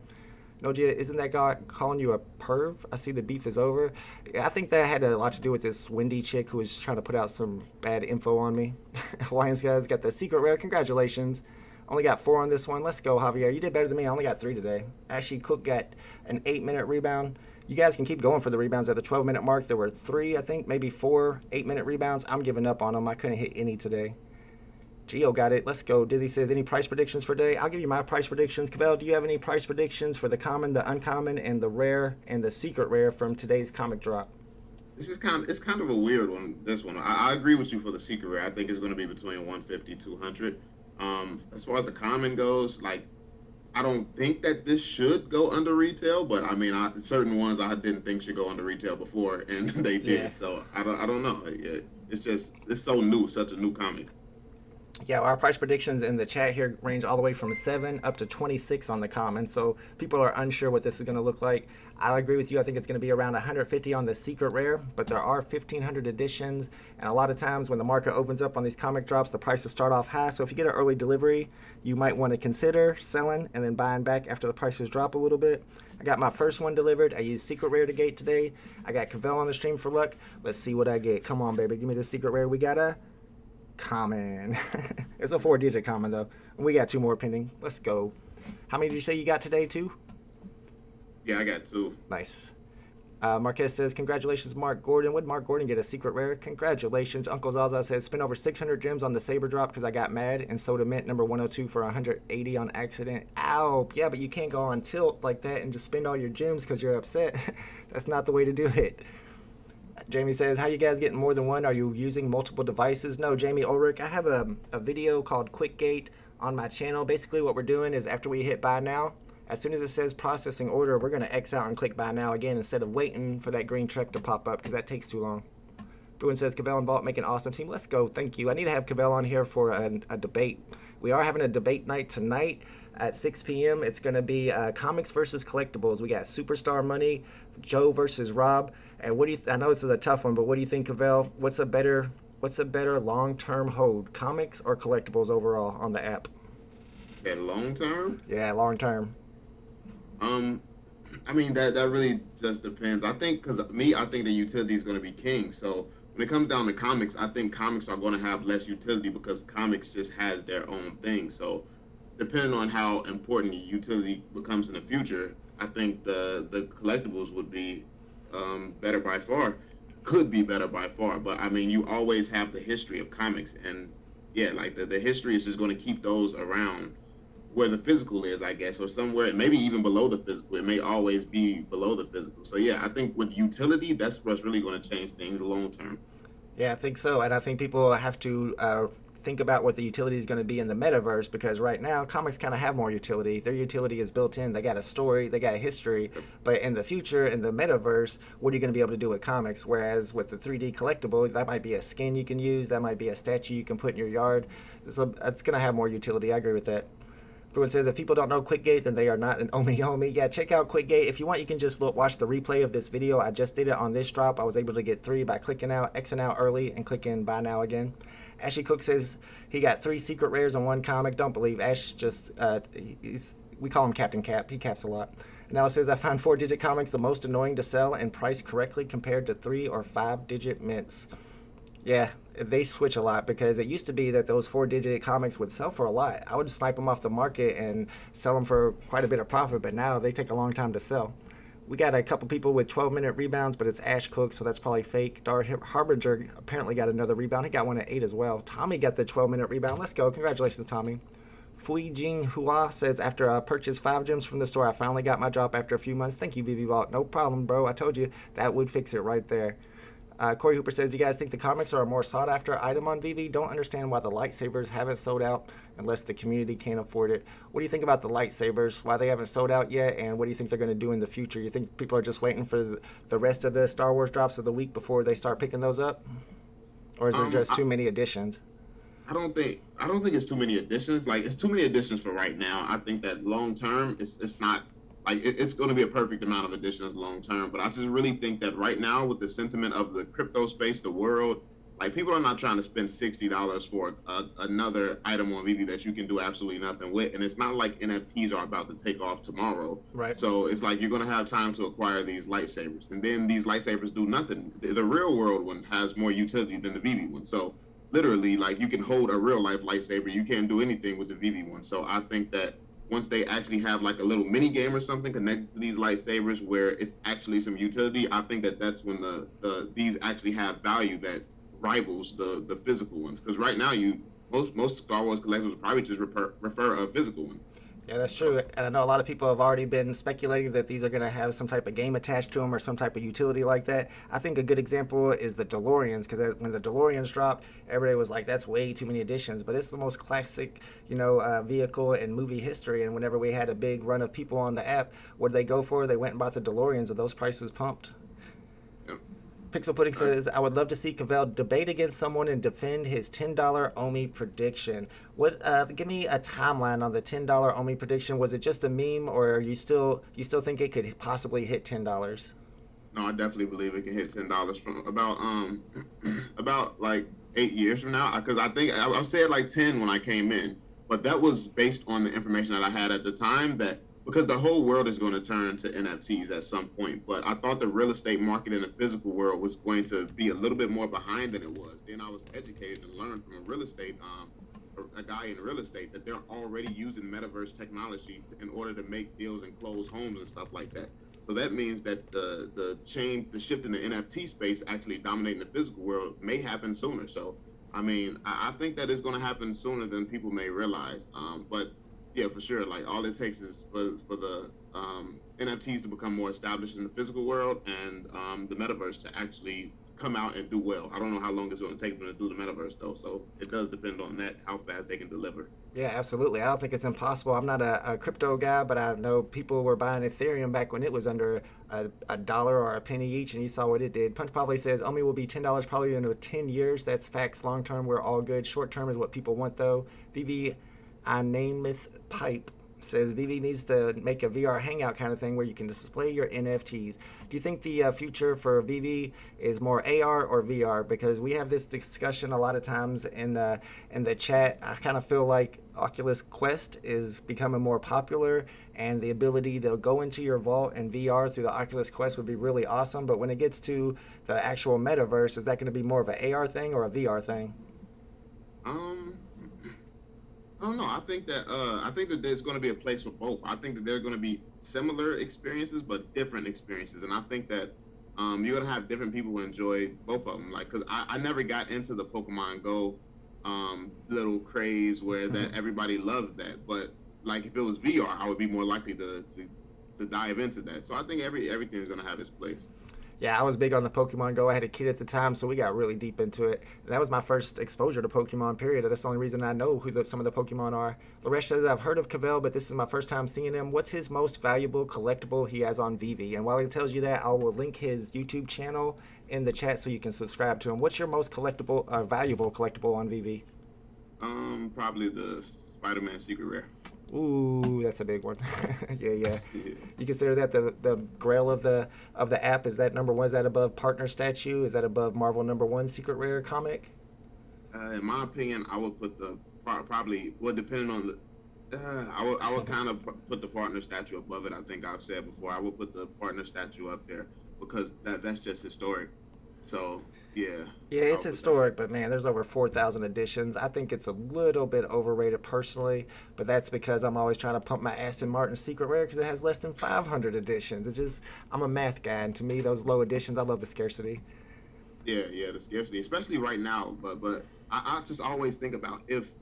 No, Gia, isn't that guy calling you a perv? I see the beef is over. I think that had a lot to do with this Wendy chick who was trying to put out some bad info on me. Hawaiians guys got the secret rare. Congratulations. Only got 4 on this one. Let's go, Javier. You did better than me. I only got 3 today. Ashley Cook got an 8-minute rebound. You guys can keep going for the rebounds at the 12-minute mark. There were 3, I think, maybe 4 8-minute rebounds. I'm giving up on them. I couldn't hit any today. Gio got it. Let's go. Dizzy says, any price predictions for today? I'll give you my price predictions. Cavell, do you have any price predictions for the common, the uncommon, and the rare, and the secret rare from today's comic drop? This is kind of a weird one. This one, I agree with you for the secret rare. I think it's going to be between 150 200. As far as the common goes, like, I don't think that this should go under retail, but I mean, certain ones I didn't think should go under retail before, and they did. Yeah. So I don't know. It's so new, such a new comic. Yeah, our price predictions in the chat here range all the way from 7 up to 26 on the common, so people are unsure what this is going to look like. I agree with you. I think it's going to be around 150 on the secret rare, but there are 1,500 editions, and a lot of times when the market opens up on these comic drops, the prices start off high, so if you get an early delivery, you might want to consider selling and then buying back after the prices drop a little bit. I got my first one delivered. I used secret rare to gate today. I got Cavell on the stream for luck. Let's see what I get. Come on, baby. Give me the secret rare. We got a common. It's a 4-digit common though. And we got 2 more pending. Let's go. How many did you say you got today? 2? Yeah, I got 2. Nice. Marquez says, congratulations, Mark Gordon. Would Mark Gordon get a secret rare? Congratulations. Uncle Zaza says, spent over 600 gems on the Saber drop because I got mad and sold a mint number 102 for 180 on accident. Ow. Yeah, but you can't go on tilt like that and just spend all your gems because you're upset. That's not the way to do it. Jamie says, how you guys getting more than one? Are you using multiple devices? No, Jamie Ulrich, I have a video called Quick Gate on my channel. Basically what we're doing is after we hit buy now, as soon as it says processing order, we're going to X out and click buy now again instead of waiting for that green check to pop up because that takes too long. Bruin says, Cavell and Vault make an awesome team. Let's go. Thank you. I need to have Cavell on here for a debate. We are having a debate night tonight at 6 p.m. It's going to be comics versus collectibles. We got Superstar Money, Joe versus Rob. And what do you? I know this is a tough one, but what do you think, Cavell? What's a better long-term hold, comics or collectibles overall on the app? That long term? Yeah, long term. I mean that really just depends. I think I think the utility is going to be king. So when it comes down to comics, I think comics are going to have less utility because comics just has their own thing. So depending on how important the utility becomes in the future, I think the collectibles would be better by far. Could be better by far. But I mean, you always have the history of comics, and yeah, like the history is just going to keep those around where the physical is, I guess, or somewhere, maybe even below the physical. It may always be below the physical. So yeah, I think with utility, that's what's really going to change things long term. Yeah, I think so. And I think people have to think about what the utility is going to be in the metaverse, because right now comics kind of have more utility. Their utility is built in. They got a story, they got a history. But in the future, in the metaverse, what are you going to be able to do with comics? Whereas with the 3D collectible, that might be a skin you can use. That might be a statue you can put in your yard. So it's going to have more utility. I agree with that. Everyone says, if people don't know QuickGate, then they are not an Omi. Yeah, check out QuickGate. If you want, you can just watch the replay of this video. I just did it on this drop. I was able to get 3 by clicking out, Xing out early, and clicking buy now again. Ashley Cook says he got 3 secret rares on 1 comic. Don't believe Ash. Just we call him Captain Cap. He caps a lot. Now it says, I find 4-digit comics the most annoying to sell and price correctly compared to 3 or 5-digit mints. Yeah, they switch a lot because it used to be that those four-digit comics would sell for a lot. I would snipe them off the market and sell them for quite a bit of profit, but now they take a long time to sell. We got a couple people with 12-minute rebounds, but it's Ash Cook, so that's probably fake. Dart Harbinger apparently got another rebound. He got one at 8 as well. Tommy got the 12-minute rebound. Let's go. Congratulations, Tommy. Fui Jing Hua says, after I purchased 5 gems from the store, I finally got my drop after a few months. Thank you, VeVe Vault. No problem, bro. I told you that would fix it right there. Corey Hooper says, do you guys think the comics are a more sought-after item on VeVe? Don't understand why the lightsabers haven't sold out unless the community can't afford it. What do you think about the lightsabers, why they haven't sold out yet, and what do you think they're going to do in the future? You think people are just waiting for the rest of the Star Wars drops of the week before they start picking those up? Or is there just too many editions? I don't think it's too many editions. Like, it's too many editions for right now. I think that long term, it's not like it's going to be a perfect amount of editions long term. But I just really think that right now, with the sentiment of the crypto space, the world, like, people are not trying to spend $60 for another item on VeVe that you can do absolutely nothing with. And it's not like NFTs are about to take off tomorrow. Right. So it's like you're going to have time to acquire these lightsabers, and then these lightsabers do nothing. The real world one has more utility than the VeVe one. So literally, like, you can hold a real life lightsaber. You can't do anything with the VeVe one. So I think that once they actually have like a little mini game or something connected to these lightsabers where it's actually some utility, I think that that's when these actually have value that rivals the physical ones. Because right now, most Star Wars collectors would probably just prefer a physical one. Yeah, that's true. And I know a lot of people have already been speculating that these are going to have some type of game attached to them or some type of utility like that. I think a good example is the DeLoreans, because when the DeLoreans dropped, everybody was like, that's way too many editions. But it's the most classic, vehicle in movie history. And whenever we had a big run of people on the app, what did they go for? They went and bought the DeLoreans, and those prices pumped. Pixel Pudding says, I would love to see Cavell debate against someone and defend his $10 Omi prediction. Give me a timeline on the $10 Omi prediction. Was it just a meme, or you still think it could possibly hit $10? No, I definitely believe it can hit $10 from about like 8 years from now. Because I think I said like 10 when I came in, but that was based on the information that I had at the time, that because the whole world is going to turn to NFTs at some point. But I thought the real estate market in the physical world was going to be a little bit more behind than it was. Then I was educated and learned from a guy in real estate, that they're already using metaverse technology in order to make deals and close homes and stuff like that. So that means that the shift in the NFT space actually dominating the physical world may happen sooner. So, I mean, I think that it's going to happen sooner than people may realize. But yeah, for sure. Like, all it takes is for the NFTs to become more established in the physical world, and the metaverse to actually come out and do well. I don't know how long it's going to take them to do the metaverse, though. So it does depend on that, how fast they can deliver. Yeah, absolutely. I don't think it's impossible. I'm not a crypto guy, but I know people were buying Ethereum back when it was under a dollar or a penny each, and you saw what it did. Punch probably says Omi will be $10 probably in 10 years. That's facts. Long term, we're all good. Short term is what people want, though. VeVe Anamith Pipe says VeVe needs to make a VR hangout kind of thing where you can display your NFTs. Do you think the future for VeVe is more AR or VR? Because we have this discussion a lot of times in the chat. I kind of feel like Oculus Quest is becoming more popular, and the ability to go into your vault in VR through the Oculus Quest would be really awesome. But when it gets to the actual metaverse, is that going to be more of an AR thing or a VR thing? I don't know. I think that there's going to be a place for both. I think that there are going to be similar experiences, but different experiences. And I think that you're going to have different people who enjoy both of them. Like, because I never got into the Pokemon Go little craze where that everybody loved that. But like, if it was VR, I would be more likely to dive into that. So I think everything is going to have its place. Yeah, I was big on the Pokemon Go. I had a kid at the time, so we got really deep into it. And that was my first exposure to Pokemon, period. That's the only reason I know who some of the Pokemon are. Laresh says, I've heard of Cavell, but this is my first time seeing him. What's his most valuable collectible he has on VeVe? And while he tells you that, I will link his YouTube channel in the chat so you can subscribe to him. What's your most valuable collectible on VeVe? Probably the Spider-Man Secret Rare. Ooh, that's a big one. yeah. You consider that the grail of the app? Is that number one? Is that above Partner Statue? Is that above Marvel #1 Secret Rare comic? In my opinion, I would put probably, well, depending on the, I would kind of put the Partner Statue above it. I think I've said before, I would put the Partner Statue up there because that's just historic. So Yeah. Yeah, it's I'll put historic, but man, there's over 4,000 editions. I think it's a little bit overrated personally, but that's because I'm always trying to pump my Aston Martin Secret Rare because it has less than 500 editions. It just, I'm a math guy, and to me, those low editions, I love the scarcity. Yeah, the scarcity, especially right now. But I just always think about if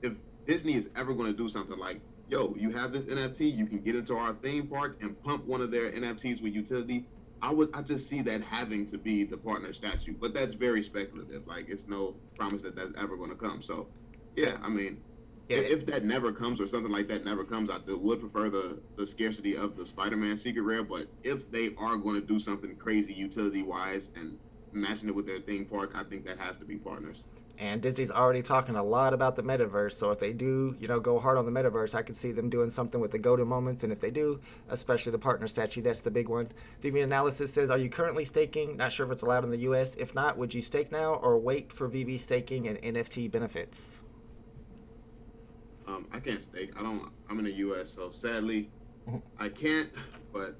Disney is ever going to do something like, yo, you have this NFT, you can get into our theme park and pump one of their NFTs with utility. I just see that having to be the partner statue, but that's very speculative. Like, it's no promise that that's ever going to come. So, yeah, I mean, Yeah, if that never comes or something like that never comes, I would prefer the scarcity of the Spider-Man Secret Rare. But if they are going to do something crazy utility-wise and matching it with their theme park, I think that has to be partners. and Disney's already talking a lot about the metaverse. So if they do, go hard on the metaverse, I could see them doing something with the go-to moments. And if they do, especially the partner statue, that's the big one. VeVe Analysis says, are you currently staking? Not sure if it's allowed in the U.S. If not, would you stake now or wait for VeVe staking and NFT benefits? I can't stake. I'm in the U.S., so sadly, I can't. But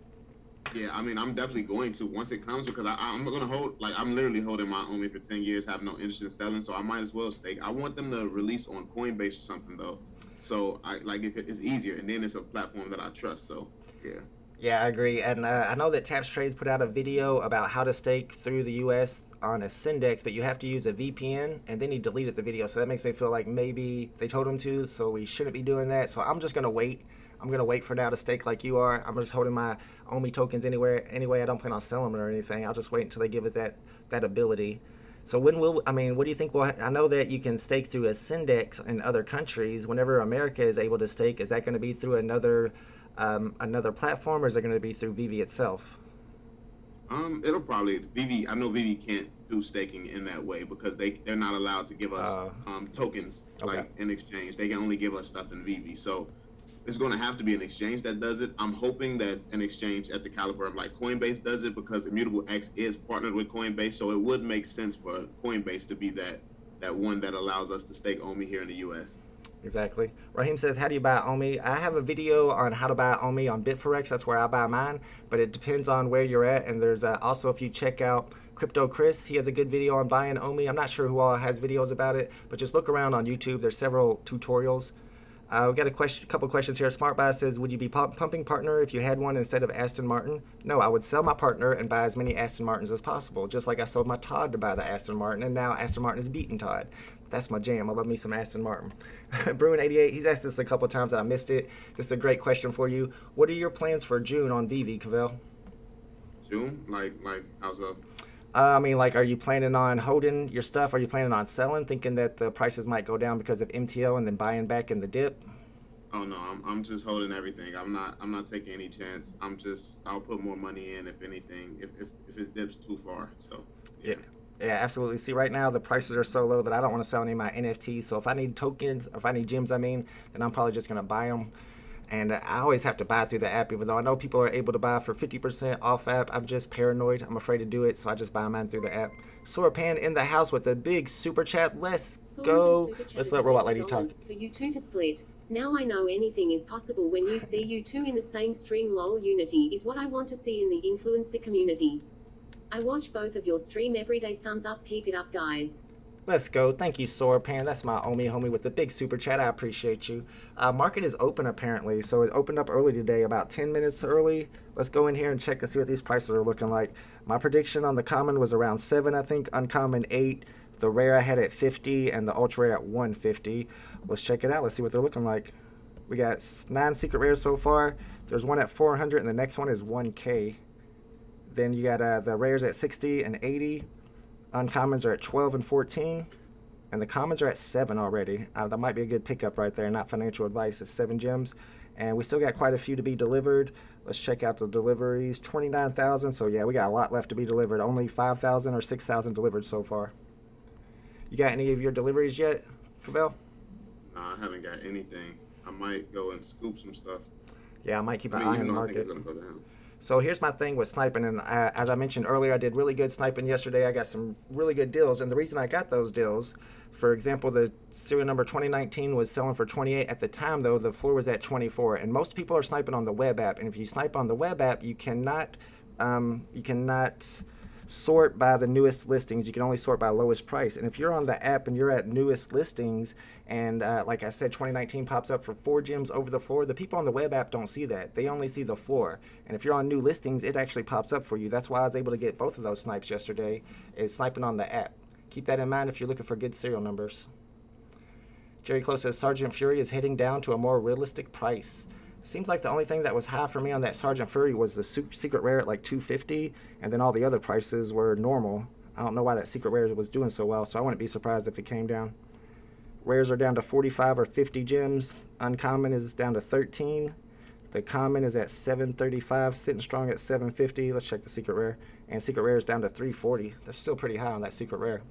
yeah, I mean, I'm definitely going to once it comes because I'm gonna hold. Like, I'm literally holding my Omi for 10 years, have no interest in selling, so I might as well stake. I want them to release on Coinbase or something though, so it's easier, and then it's a platform that I trust. So yeah. Yeah, I agree. And I know that Taps Trades put out a video about how to stake through the US on a Syndex, but you have to use a VPN, and then he deleted the video. So that makes me feel like maybe they told him to, so we shouldn't be doing that. So I'm just going to wait. I'm going to wait for now to stake like you are. I'm just holding my Omi tokens anyway. I don't plan on selling them or anything. I'll just wait until they give it that ability. So what do you think I know that you can stake through a Syndex in other countries. Whenever America is able to stake, is that going to be through another platform, or is it going to be through VeVe itself? It'll probably VeVe. I know VeVe can't do staking in that way because they're not allowed to give us tokens like in exchange. They can only give us stuff in VeVe. So it's going to have to be an exchange that does it. I'm hoping that an exchange at the caliber of like Coinbase does it because Immutable X is partnered with Coinbase. So it would make sense for Coinbase to be that one that allows us to stake Omi here in the U.S. Exactly. Raheem says, how do you buy Omi? I have a video on how to buy Omi on Bitforex. That's where I buy mine, but it depends on where you're at. And there's also, if you check out Crypto Chris, he has a good video on buying Omi. I'm not sure who all has videos about it, but just look around on YouTube. There's several tutorials. We got a couple questions here. Smart Buy says, would you be pumping partner if you had one instead of Aston Martin? No, I would sell my partner and buy as many Aston Martins as possible, just like I sold my Todd to buy the Aston Martin, and now Aston Martin is beating Todd. That's my jam. I love me some Aston Martin. Bruin88, he's asked this a couple times and I missed it. This is a great question for you. What are your plans for June on VeVe, Cavell? June? Like how's up? Are you planning on holding your stuff? Are you planning on selling, thinking that the prices might go down because of MTO and then buying back in the dip? Oh no, I'm just holding everything. I'm not taking any chance. I'll put more money in if anything, if it dips too far. So yeah. Yeah, absolutely. See, right now the prices are so low that I don't want to sell any of my NFTs. So if I need tokens, if I need gems, then I'm probably just going to buy them. And I always have to buy through the app, even though I know people are able to buy for 50% off app. I'm just paranoid. I'm afraid to do it, so I just buy mine through the app. Sorapan in the house with a big super chat. Let's go. Let's let Robot Lady talk. For you two to split. Now I know anything is possible when you see you two in the same stream. Lol, unity is what I want to see in the influencer community. I watch both of your stream every day. Thumbs up, keep it up, guys. Let's go. Thank you, Sorapan. That's my Omi homie with the big super chat. I appreciate you. Market is open apparently, so it opened up early today, about 10 minutes early. Let's go in here and check and see what these prices are looking like. My prediction on the common was around 7, I think. Uncommon 8. The rare I had at 50, and the ultra rare at 150. Let's check it out. Let's see what they're looking like. We got 9 secret rares so far. There's one at 400, and the next one is 1K. Then you got the rares at 60 and 80. Uncommons are at 12 and 14. And the commons are at 7 already. That might be a good pickup right there. Not financial advice. It's 7 gems. And we still got quite a few to be delivered. Let's check out the deliveries. 29,000. So yeah, we got a lot left to be delivered. Only 5,000 or 6,000 delivered so far. You got any of your deliveries yet, Cavell? No, I haven't got anything. I might go and scoop some stuff. Yeah, I might keep an eye on the market. I think it's gonna go down. So here's my thing with sniping, and as I mentioned earlier, I did really good sniping yesterday. I got some really good deals, and the reason I got those deals, for example, the serial number 2019 was selling for 28 at the time, though the floor was at 24, and most people are sniping on the web app, and if you snipe on the web app, you cannot sort by the newest listings. You can only sort by lowest price. And if you're on the app and you're at newest listings, and like I said, 2019 pops up for 4 gems over the floor, the people on the web app don't see that. They only see the floor. And if you're on new listings, it actually pops up for you. That's why I was able to get both of those snipes yesterday, is sniping on the app. Keep that in mind if you're looking for good serial numbers. Jerry Close says Sergeant Fury is heading down to a more realistic price. Seems like the only thing that was high for me on that Sergeant Fury was the secret rare at like 250, and then all the other prices were normal. I don't know why that secret rare was doing so well, so I wouldn't be surprised if it came down. Rares are down to 45 or 50 gems. Uncommon is down to 13. The common is at 735, sitting strong at 750. Let's check the secret rare. And secret rare is down to 340. That's still pretty high on that secret rare.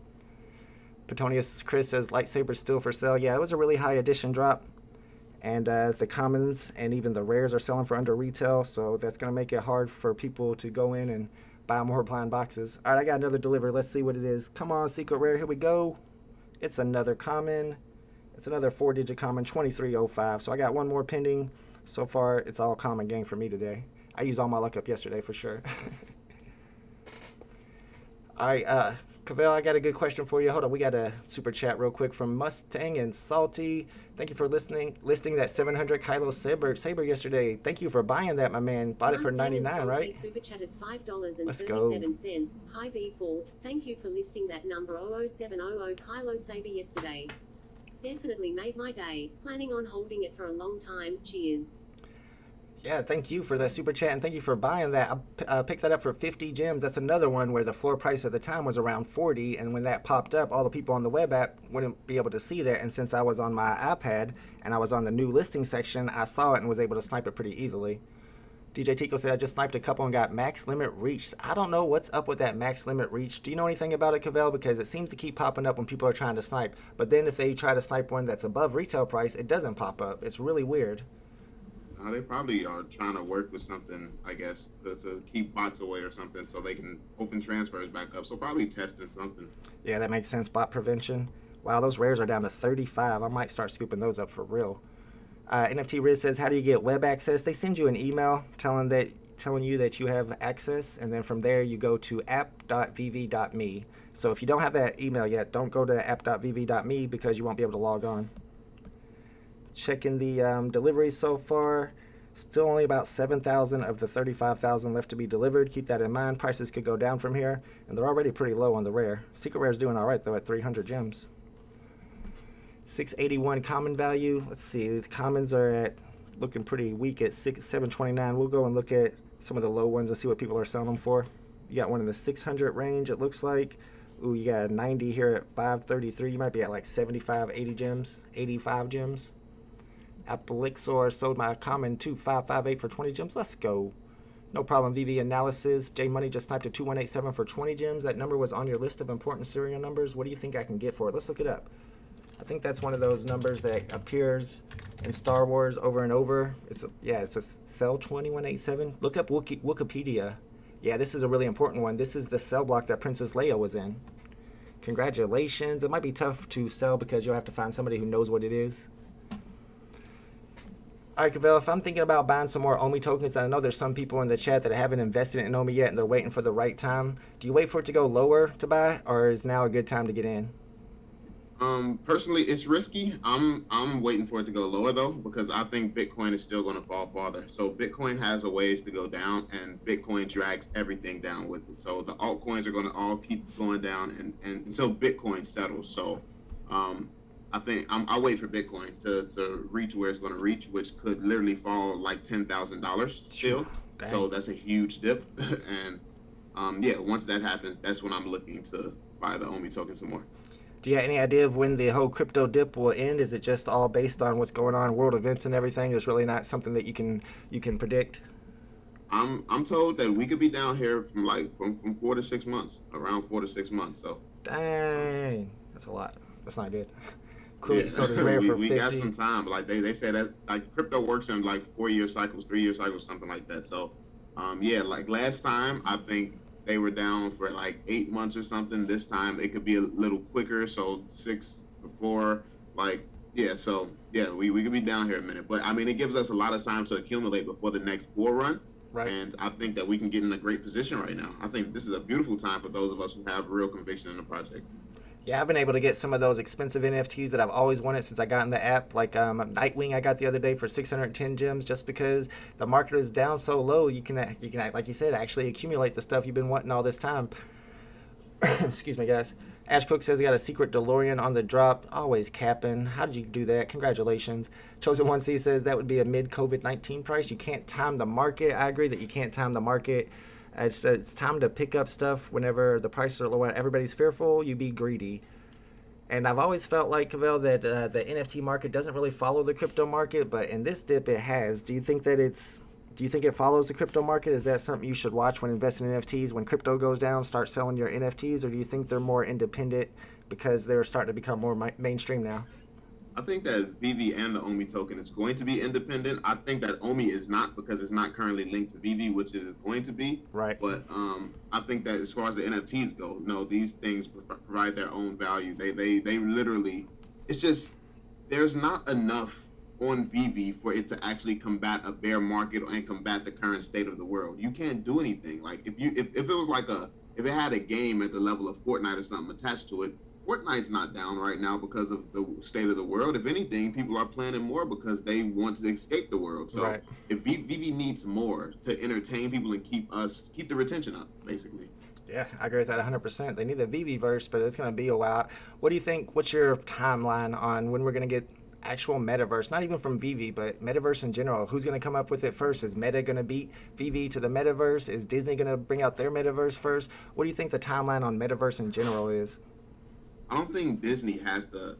Petonius Chris says lightsaber's still for sale. Yeah, it was a really high edition drop. And the commons and even the rares are selling for under retail, so that's going to make it hard for people to go in and buy more blind boxes. All right, I got another delivery. Let's see what it is. Come on, secret rare. Here we go. It's another common. It's another 4-digit common, 2305. So I got one more pending. So far, it's all common game for me today. I used all my luck up yesterday for sure. All right, Cavell, I got a good question for you. Hold on, we got a super chat real quick from Mustang and Salty. Thank you for listing that 700 Kylo Saber yesterday. Thank you for buying that, my man. Bought it for $99, right? Super chatted $5.37. Let's go. Hi V4. Thank you for listing that number 00700 Kylo Saber yesterday. Definitely made my day. Planning on holding it for a long time. Cheers. Yeah, thank you for that super chat, and thank you for buying that. I picked that up for 50 gems. That's another one where the floor price at the time was around 40, and when that popped up, all the people on the web app wouldn't be able to see that, and since I was on my iPad and I was on the new listing section, I saw it and was able to snipe it pretty easily. DJ Tico said, I just sniped a couple and got max limit reached. I don't know what's up with that max limit reach. Do you know anything about it, Cavell? Because it seems to keep popping up when people are trying to snipe, but then if they try to snipe one that's above retail price, it doesn't pop up. It's really weird. They probably are trying to work with something, I guess, to keep bots away or something so they can open transfers back up. So probably testing something. Yeah, that makes sense. Bot prevention. Wow, those rares are down to 35. I might start scooping those up for real. NFT Riz says, how do you get web access? They send you an email telling you that you have access, and then from there you go to app.vv.me. So if you don't have that email yet, don't go to app.vv.me because you won't be able to log on. Checking the deliveries so far. Still only about 7,000 of the 35,000 left to be delivered. Keep that in mind. Prices could go down from here, and they're already pretty low on the rare. Secret rare is doing all right, though, at 300 gems. 681 common value. Let's see. The commons are at looking pretty weak at 729. We'll go and look at some of the low ones and see what people are selling them for. You got one in the 600 range, it looks like. Ooh, you got a 90 here at 533. You might be at like 75, 80 gems, 85 gems. Appelixor sold my common 2558 for 20 gems. Let's go. No problem. VeVe analysis. J Money just sniped a 2187 for 20 gems. That number was on your list of important serial numbers. What do you think I can get for it? Let's look it up. I think that's one of those numbers that appears in Star Wars over and over. It's a cell 2187. Look up Wikipedia. Yeah, this is a really important one. This is the cell block that Princess Leia was in. Congratulations. It might be tough to sell because you'll have to find somebody who knows what it is. All right, Cavell, if I'm thinking about buying some more Omi tokens, and I know there's some people in the chat that haven't invested in Omi yet and they're waiting for the right time, do you wait for it to go lower to buy, or is now a good time to get in? Personally, it's risky. I'm waiting for it to go lower though, because I think Bitcoin is still going to fall farther. So Bitcoin has a ways to go down, and Bitcoin drags everything down with it. So the altcoins are going to all keep going down and until Bitcoin settles. So I think I'll wait for Bitcoin to reach where it's going to reach, which could literally fall like $10,000 still. Dang. So that's a huge dip. And yeah, once that happens, that's when I'm looking to buy the Omi token some more. Do you have any idea of when the whole crypto dip will end? Is it just all based on what's going on in world events and everything? There's really not something that you can predict. I'm told that we could be down here from 4 to 6 months, around 4 to 6 months. So dang, that's a lot. That's not good. Cool. Yeah. So there's rare for 50. We got some time. Like they say that like crypto works in like 4-year cycles, 3-year cycles, something like that. So yeah, like last time I think they were down for like 8 months or something. This time it could be a little quicker, so 6 to 4. Like yeah, so yeah, we could be down here a minute. But I mean, it gives us a lot of time to accumulate before the next bull run. Right. And I think that we can get in a great position right now. I think this is a beautiful time for those of us who have real conviction in the project. Yeah, I've been able to get some of those expensive NFTs that I've always wanted since I got in the app, like Nightwing I got the other day for 610 gems, just because the market is down so low. You can like you said, actually accumulate the stuff you've been wanting all this time. Excuse me, guys. Ash Cook says he got a secret DeLorean on the drop. Always capping. How did you do that? Congratulations. Chosen 1C says that would be a mid COVID-19 price. You can't time the market. I agree that you can't time the market. It's time to pick up stuff whenever the prices are low and everybody's fearful. You be greedy. And I've always felt like, Cavell, that the NFT market doesn't really follow the crypto market, but in this dip it has. Do you think it follows the crypto market? Is that something you should watch when investing in NFTs? When crypto goes down, start selling your NFTs, or do you think they're more independent because they're starting to become more mainstream now? I think that VeVe and the Omi token is going to be independent. I think that Omi is not, because it's not currently linked to VeVe, which it is going to be. Right. But I think that as far as the NFTs go, no, these things provide their own value. They literally, it's just, there's not enough on VeVe for it to actually combat a bear market and combat the current state of the world. You can't do anything. Like if it was like if it had a game at the level of Fortnite or something attached to it, Fortnite's not down right now because of the state of the world. If anything, people are playing it more because they want to escape the world. So right. If VeVe needs more to entertain people and keep the retention up, basically. Yeah, I agree with that 100%. They need the VeVe verse, but it's going to be a while. What do you think? What's your timeline on when we're going to get actual metaverse? Not even from VeVe, but metaverse in general. Who's going to come up with it first? Is Meta going to beat VeVe to the metaverse? Is Disney going to bring out their metaverse first? What do you think the timeline on metaverse in general is? I don't think Disney has the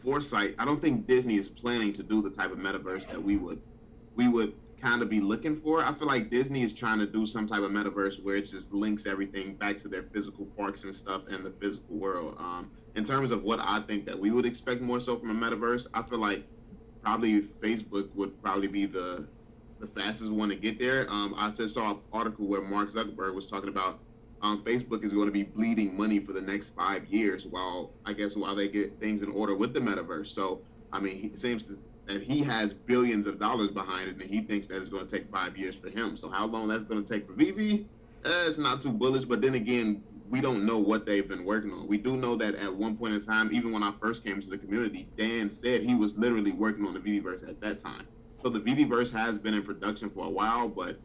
foresight. I don't think Disney is planning to do the type of metaverse that we would kind of be looking for. I feel like Disney is trying to do some type of metaverse where it just links everything back to their physical parks and stuff and the physical world. In terms of what I think that we would expect more so from a metaverse, I feel like probably Facebook would probably be the fastest one to get there. I saw an article where Mark Zuckerberg was talking about Facebook is going to be bleeding money for the next 5 years while they get things in order with the metaverse. So, I mean, it seems that he has billions of dollars behind it, and he thinks that it's going to take 5 years for him. So how long that's going to take for VeVe, it's not too bullish. But then again, we don't know what they've been working on. We do know that at one point in time, even when I first came to the community, Dan said he was literally working on the VeVeverse at that time. So the VeVeverse has been in production for a while, but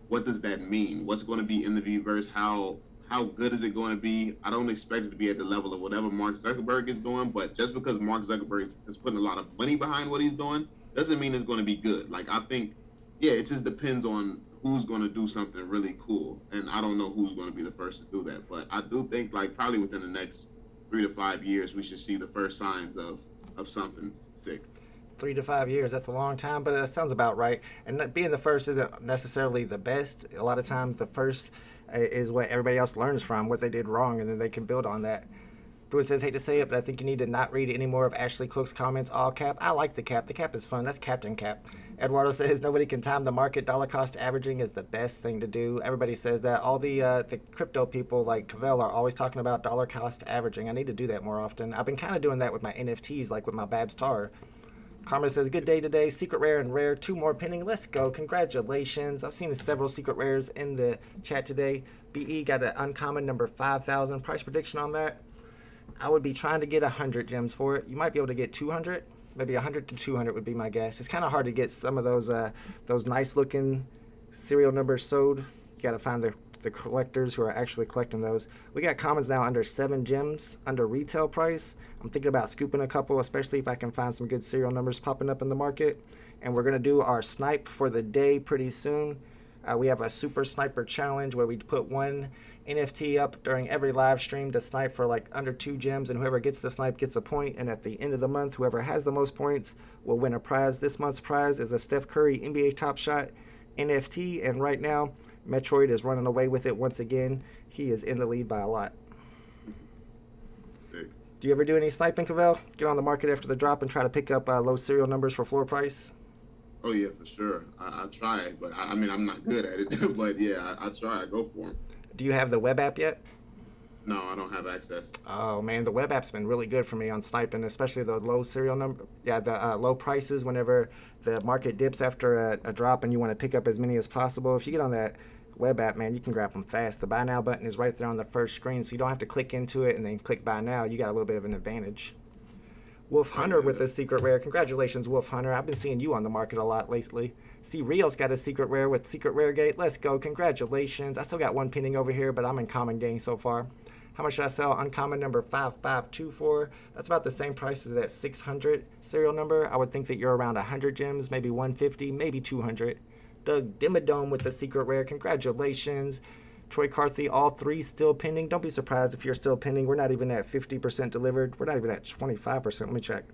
what does that mean? What's going to be in the VeVeverse? How good is it going to be? I don't expect it to be at the level of whatever Mark Zuckerberg is doing, but just because Mark Zuckerberg is putting a lot of money behind what he's doing doesn't mean it's going to be good. Like, I think, yeah, it just depends on who's going to do something really cool, and I don't know who's going to be the first to do that, but I do think, like, probably within the next 3 to 5 years, we should see the first signs of something sick. 3 to 5 years, that's a long time, but that sounds about right. And being the first isn't necessarily the best. A lot of times the first is what everybody else learns from, what they did wrong, and then they can build on that. Brewer says, hate to say it, but I think you need to not read any more of Ashley Cook's comments, all cap. I like the cap. The cap is fun. That's Captain Cap. Eduardo says, nobody can time the market. Dollar cost averaging is the best thing to do. Everybody says that. All the crypto people like Cavell are always talking about dollar cost averaging. I need to do that more often. I've been kind of doing that with my NFTs, like with my Babs Tar. Carmen says, good day today. Secret rare and rare. 2 more pending. Let's go. Congratulations. I've seen several secret rares in the chat today. BE got an uncommon number 5,000. Price prediction on that? I would be trying to get 100 gems for it. You might be able to get 200. Maybe 100 to 200 would be my guess. It's kind of hard to get some of those nice looking serial numbers sold. You got to find the collectors who are actually collecting those. We got commons now under 7 gems under retail price. I'm thinking about scooping a couple, especially if I can find some good serial numbers popping up in the market. And we're going to do our snipe for the day pretty soon. We have a super sniper challenge where we put 1 NFT up during every live stream to snipe for like under 2 gems, and whoever gets the snipe gets a point, and at the end of the month, whoever has the most points will win a prize. This month's prize is a Steph Curry NBA Top Shot NFT, and right now, Metroid is running away with it once again. He is in the lead by a lot. Do you ever do any sniping, Cavell? Get on the market after the drop and try to pick up low serial numbers for floor price? Oh, yeah, for sure. I try, but I mean, I'm not good at it. But, yeah, I try. I go for them. Do you have the web app yet? No, I don't have access. Oh man, the web app's been really good for me on sniping, especially the low serial number. Yeah, the low prices whenever the market dips after a drop and you want to pick up as many as possible. If you get on that web app, man, you can grab them fast. The buy now button is right there on the first screen, so you don't have to click into it and then click buy now. You got a little bit of an advantage. Wolf Hunter with a secret rare. Congratulations, Wolf Hunter. I've been seeing you on the market a lot lately. See, Rio's got a secret rare with Secret Rare Gate. Let's go. Congratulations. I still got one pending over here, but I'm in common gang so far. How much should I sell? Uncommon number 5524. That's about the same price as that 600 serial number. I would think that you're around 100 gems, maybe 150, maybe 200. Doug Dimmadome with the secret rare. Congratulations. Troy Carthy, all three still pending. Don't be surprised if you're still pending. We're not even at 50% delivered. We're not even at 25%. Let me check.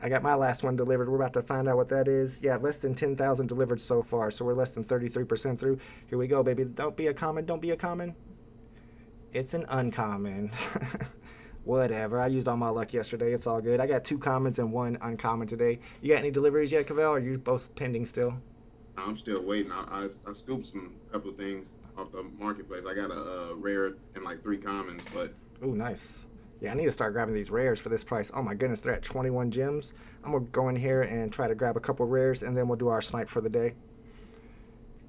I got my last one delivered. We're about to find out what that is. Yeah, less than 10,000 delivered so far. So we're less than 33% through. Here we go, baby. Don't be a common. Don't be a common. It's an uncommon. Whatever. I used all my luck yesterday. It's all good. I got 2 commons and 1 uncommon today. You got any deliveries yet, Cavell? Or are you both pending still? I'm still waiting. I scooped a couple of things off the marketplace. I got a rare and like 3 commons, but Ooh, nice. Yeah, I need to start grabbing these rares for this price. Oh my goodness, they're at 21 gems. I'm gonna go in here and try to grab a couple rares, and then we'll do our snipe for the day.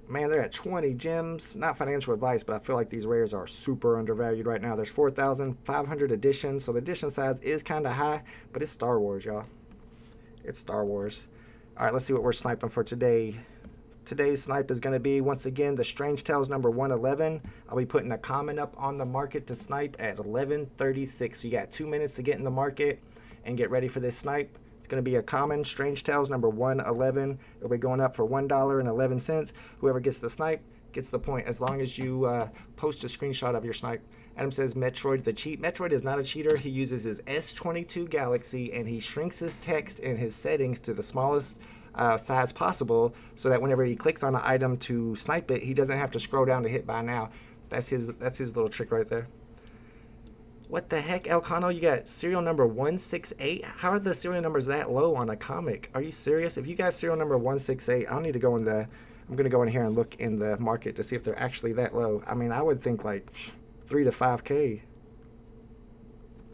Man, they're at 20 gems. Not financial advice, but I feel like these rares are super undervalued right now. There's 4,500 editions, so the edition size is kind of high, but it's Star Wars, y'all. It's Star Wars. All right, let's see what we're sniping for today. Today's snipe is going to be, once again, the Strange Tales number 111. I'll be putting a comment up on the market to snipe at 11:36. So you got 2 minutes to get in the market and get ready for this snipe. It's going to be a common Strange Tales number 111. It'll be going up for $1.11. Whoever gets the snipe gets the point, as long as you post a screenshot of your snipe. Adam says Metroid the cheat. Metroid is not a cheater. He uses his S22 Galaxy and he shrinks his text in his settings to the smallest size possible, so that whenever he clicks on an item to snipe it, he doesn't have to scroll down to hit buy now. That's his little trick right there. What the heck, Elcano? You got serial number 168? How are the serial numbers that low on a comic? Are you serious? If you got serial number 168, I'll need to go in the... I'm going to go in here and look in the market to see if they're actually that low. I mean, I would think like 3 to 5K.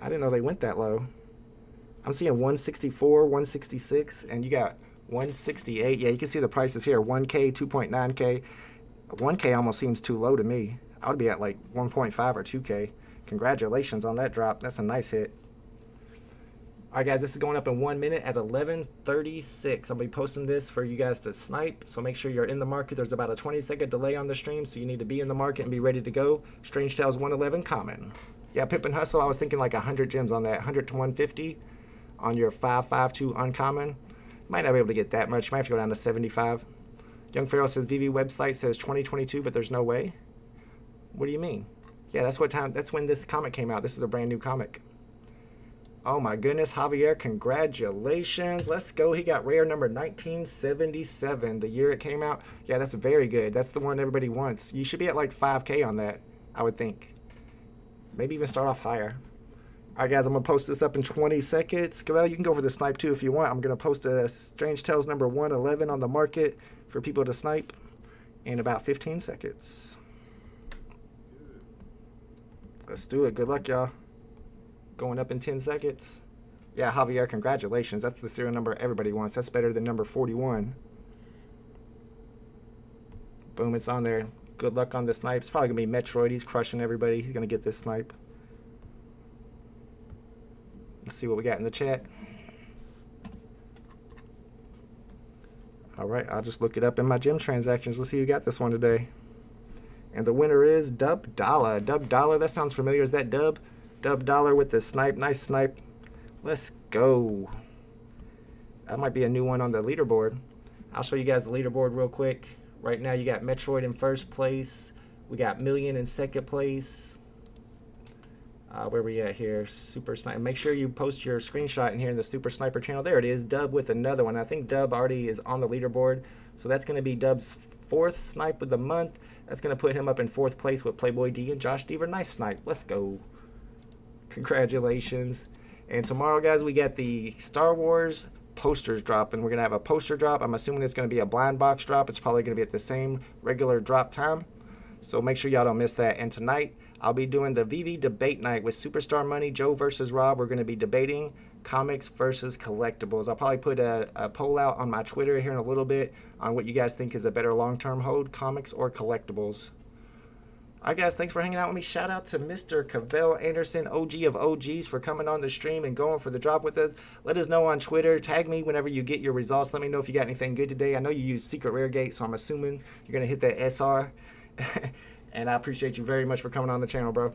I didn't know they went that low. I'm seeing 164, 166, and you got 168. Yeah, you can see the prices here. 1K, 2.9K. 1K almost seems too low to me. I would be at like 1.5 or 2K. Congratulations on that drop. That's a nice hit. All right, guys, this is going up in 1 minute at 11:36. I'll be posting this for you guys to snipe, so make sure you're in the market. There's about a 20-second delay on the stream, so you need to be in the market and be ready to go. Strange Tales 111 common. Yeah, Pimp and Hustle, I was thinking like 100 gems on that. 100 to 150 on your 552 uncommon. Might not be able to get that much. Might have to go down to 75. Young Pharaoh says VeVe website says 2022, but there's no way. What do you mean? Yeah, that's what time. That's when this comic came out. This is a brand new comic. Oh my goodness, Javier, congratulations. Let's go. He got rare number 1977, the year it came out. Yeah, that's very good. That's the one everybody wants. You should be at like 5K on that, I would think. Maybe even start off higher. All right, guys, I'm going to post this up in 20 seconds. Well, you can go for the snipe, too, if you want. I'm going to post a Strange Tales number 111 on the market for people to snipe in about 15 seconds. Let's do it. Good luck, y'all. Going up in 10 seconds. Yeah, Javier, congratulations. That's the serial number everybody wants. That's better than number 41. Boom, it's on there. Good luck on the snipe. It's probably going to be Metroid. He's crushing everybody. He's going to get this snipe. Let's see what we got in the chat. All right, I'll just look it up in my gem transactions. Let's see who got this one today. And the winner is Dub Dollar. Dub Dollar, that sounds familiar. Is that Dub? Dub Dollar with the snipe. Nice snipe. Let's go. That might be a new one on the leaderboard. I'll show you guys the leaderboard real quick. Right now you got Metroid in first place. We got Million in second place. Where we at here? Super Sniper. Make sure you post your screenshot in here in the Super Sniper channel. There it is. Dub with another one. I think Dub already is on the leaderboard. So that's going to be Dub's 4th snipe of the month. That's going to put him up in 4th place with Playboy D and Josh Deaver. Nice snipe. Let's go. Congratulations. And tomorrow, guys, we got the Star Wars posters dropping. We're going to have a poster drop. I'm assuming it's going to be a blind box drop. It's probably going to be at the same regular drop time. So make sure y'all don't miss that. And tonight, I'll be doing the VeVe debate night with Superstar Money, Joe versus Rob. We're going to be debating comics versus collectibles. I'll probably put a poll out on my Twitter here in a little bit on what you guys think is a better long-term hold, comics or collectibles. All right, guys, thanks for hanging out with me. Shout out to Mr. Cavell Anderson, OG of OGs, for coming on the stream and going for the drop with us. Let us know on Twitter. Tag me whenever you get your results. Let me know if you got anything good today. I know you use Secret Rare Gate, so I'm assuming you're going to hit that SR. And I appreciate you very much for coming on the channel, bro.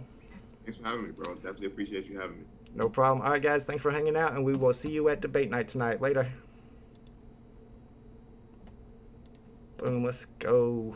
Thanks for having me, bro. Definitely appreciate you having me. No problem. All right, guys, thanks for hanging out, and we will see you at debate night tonight. Later. Boom, let's go.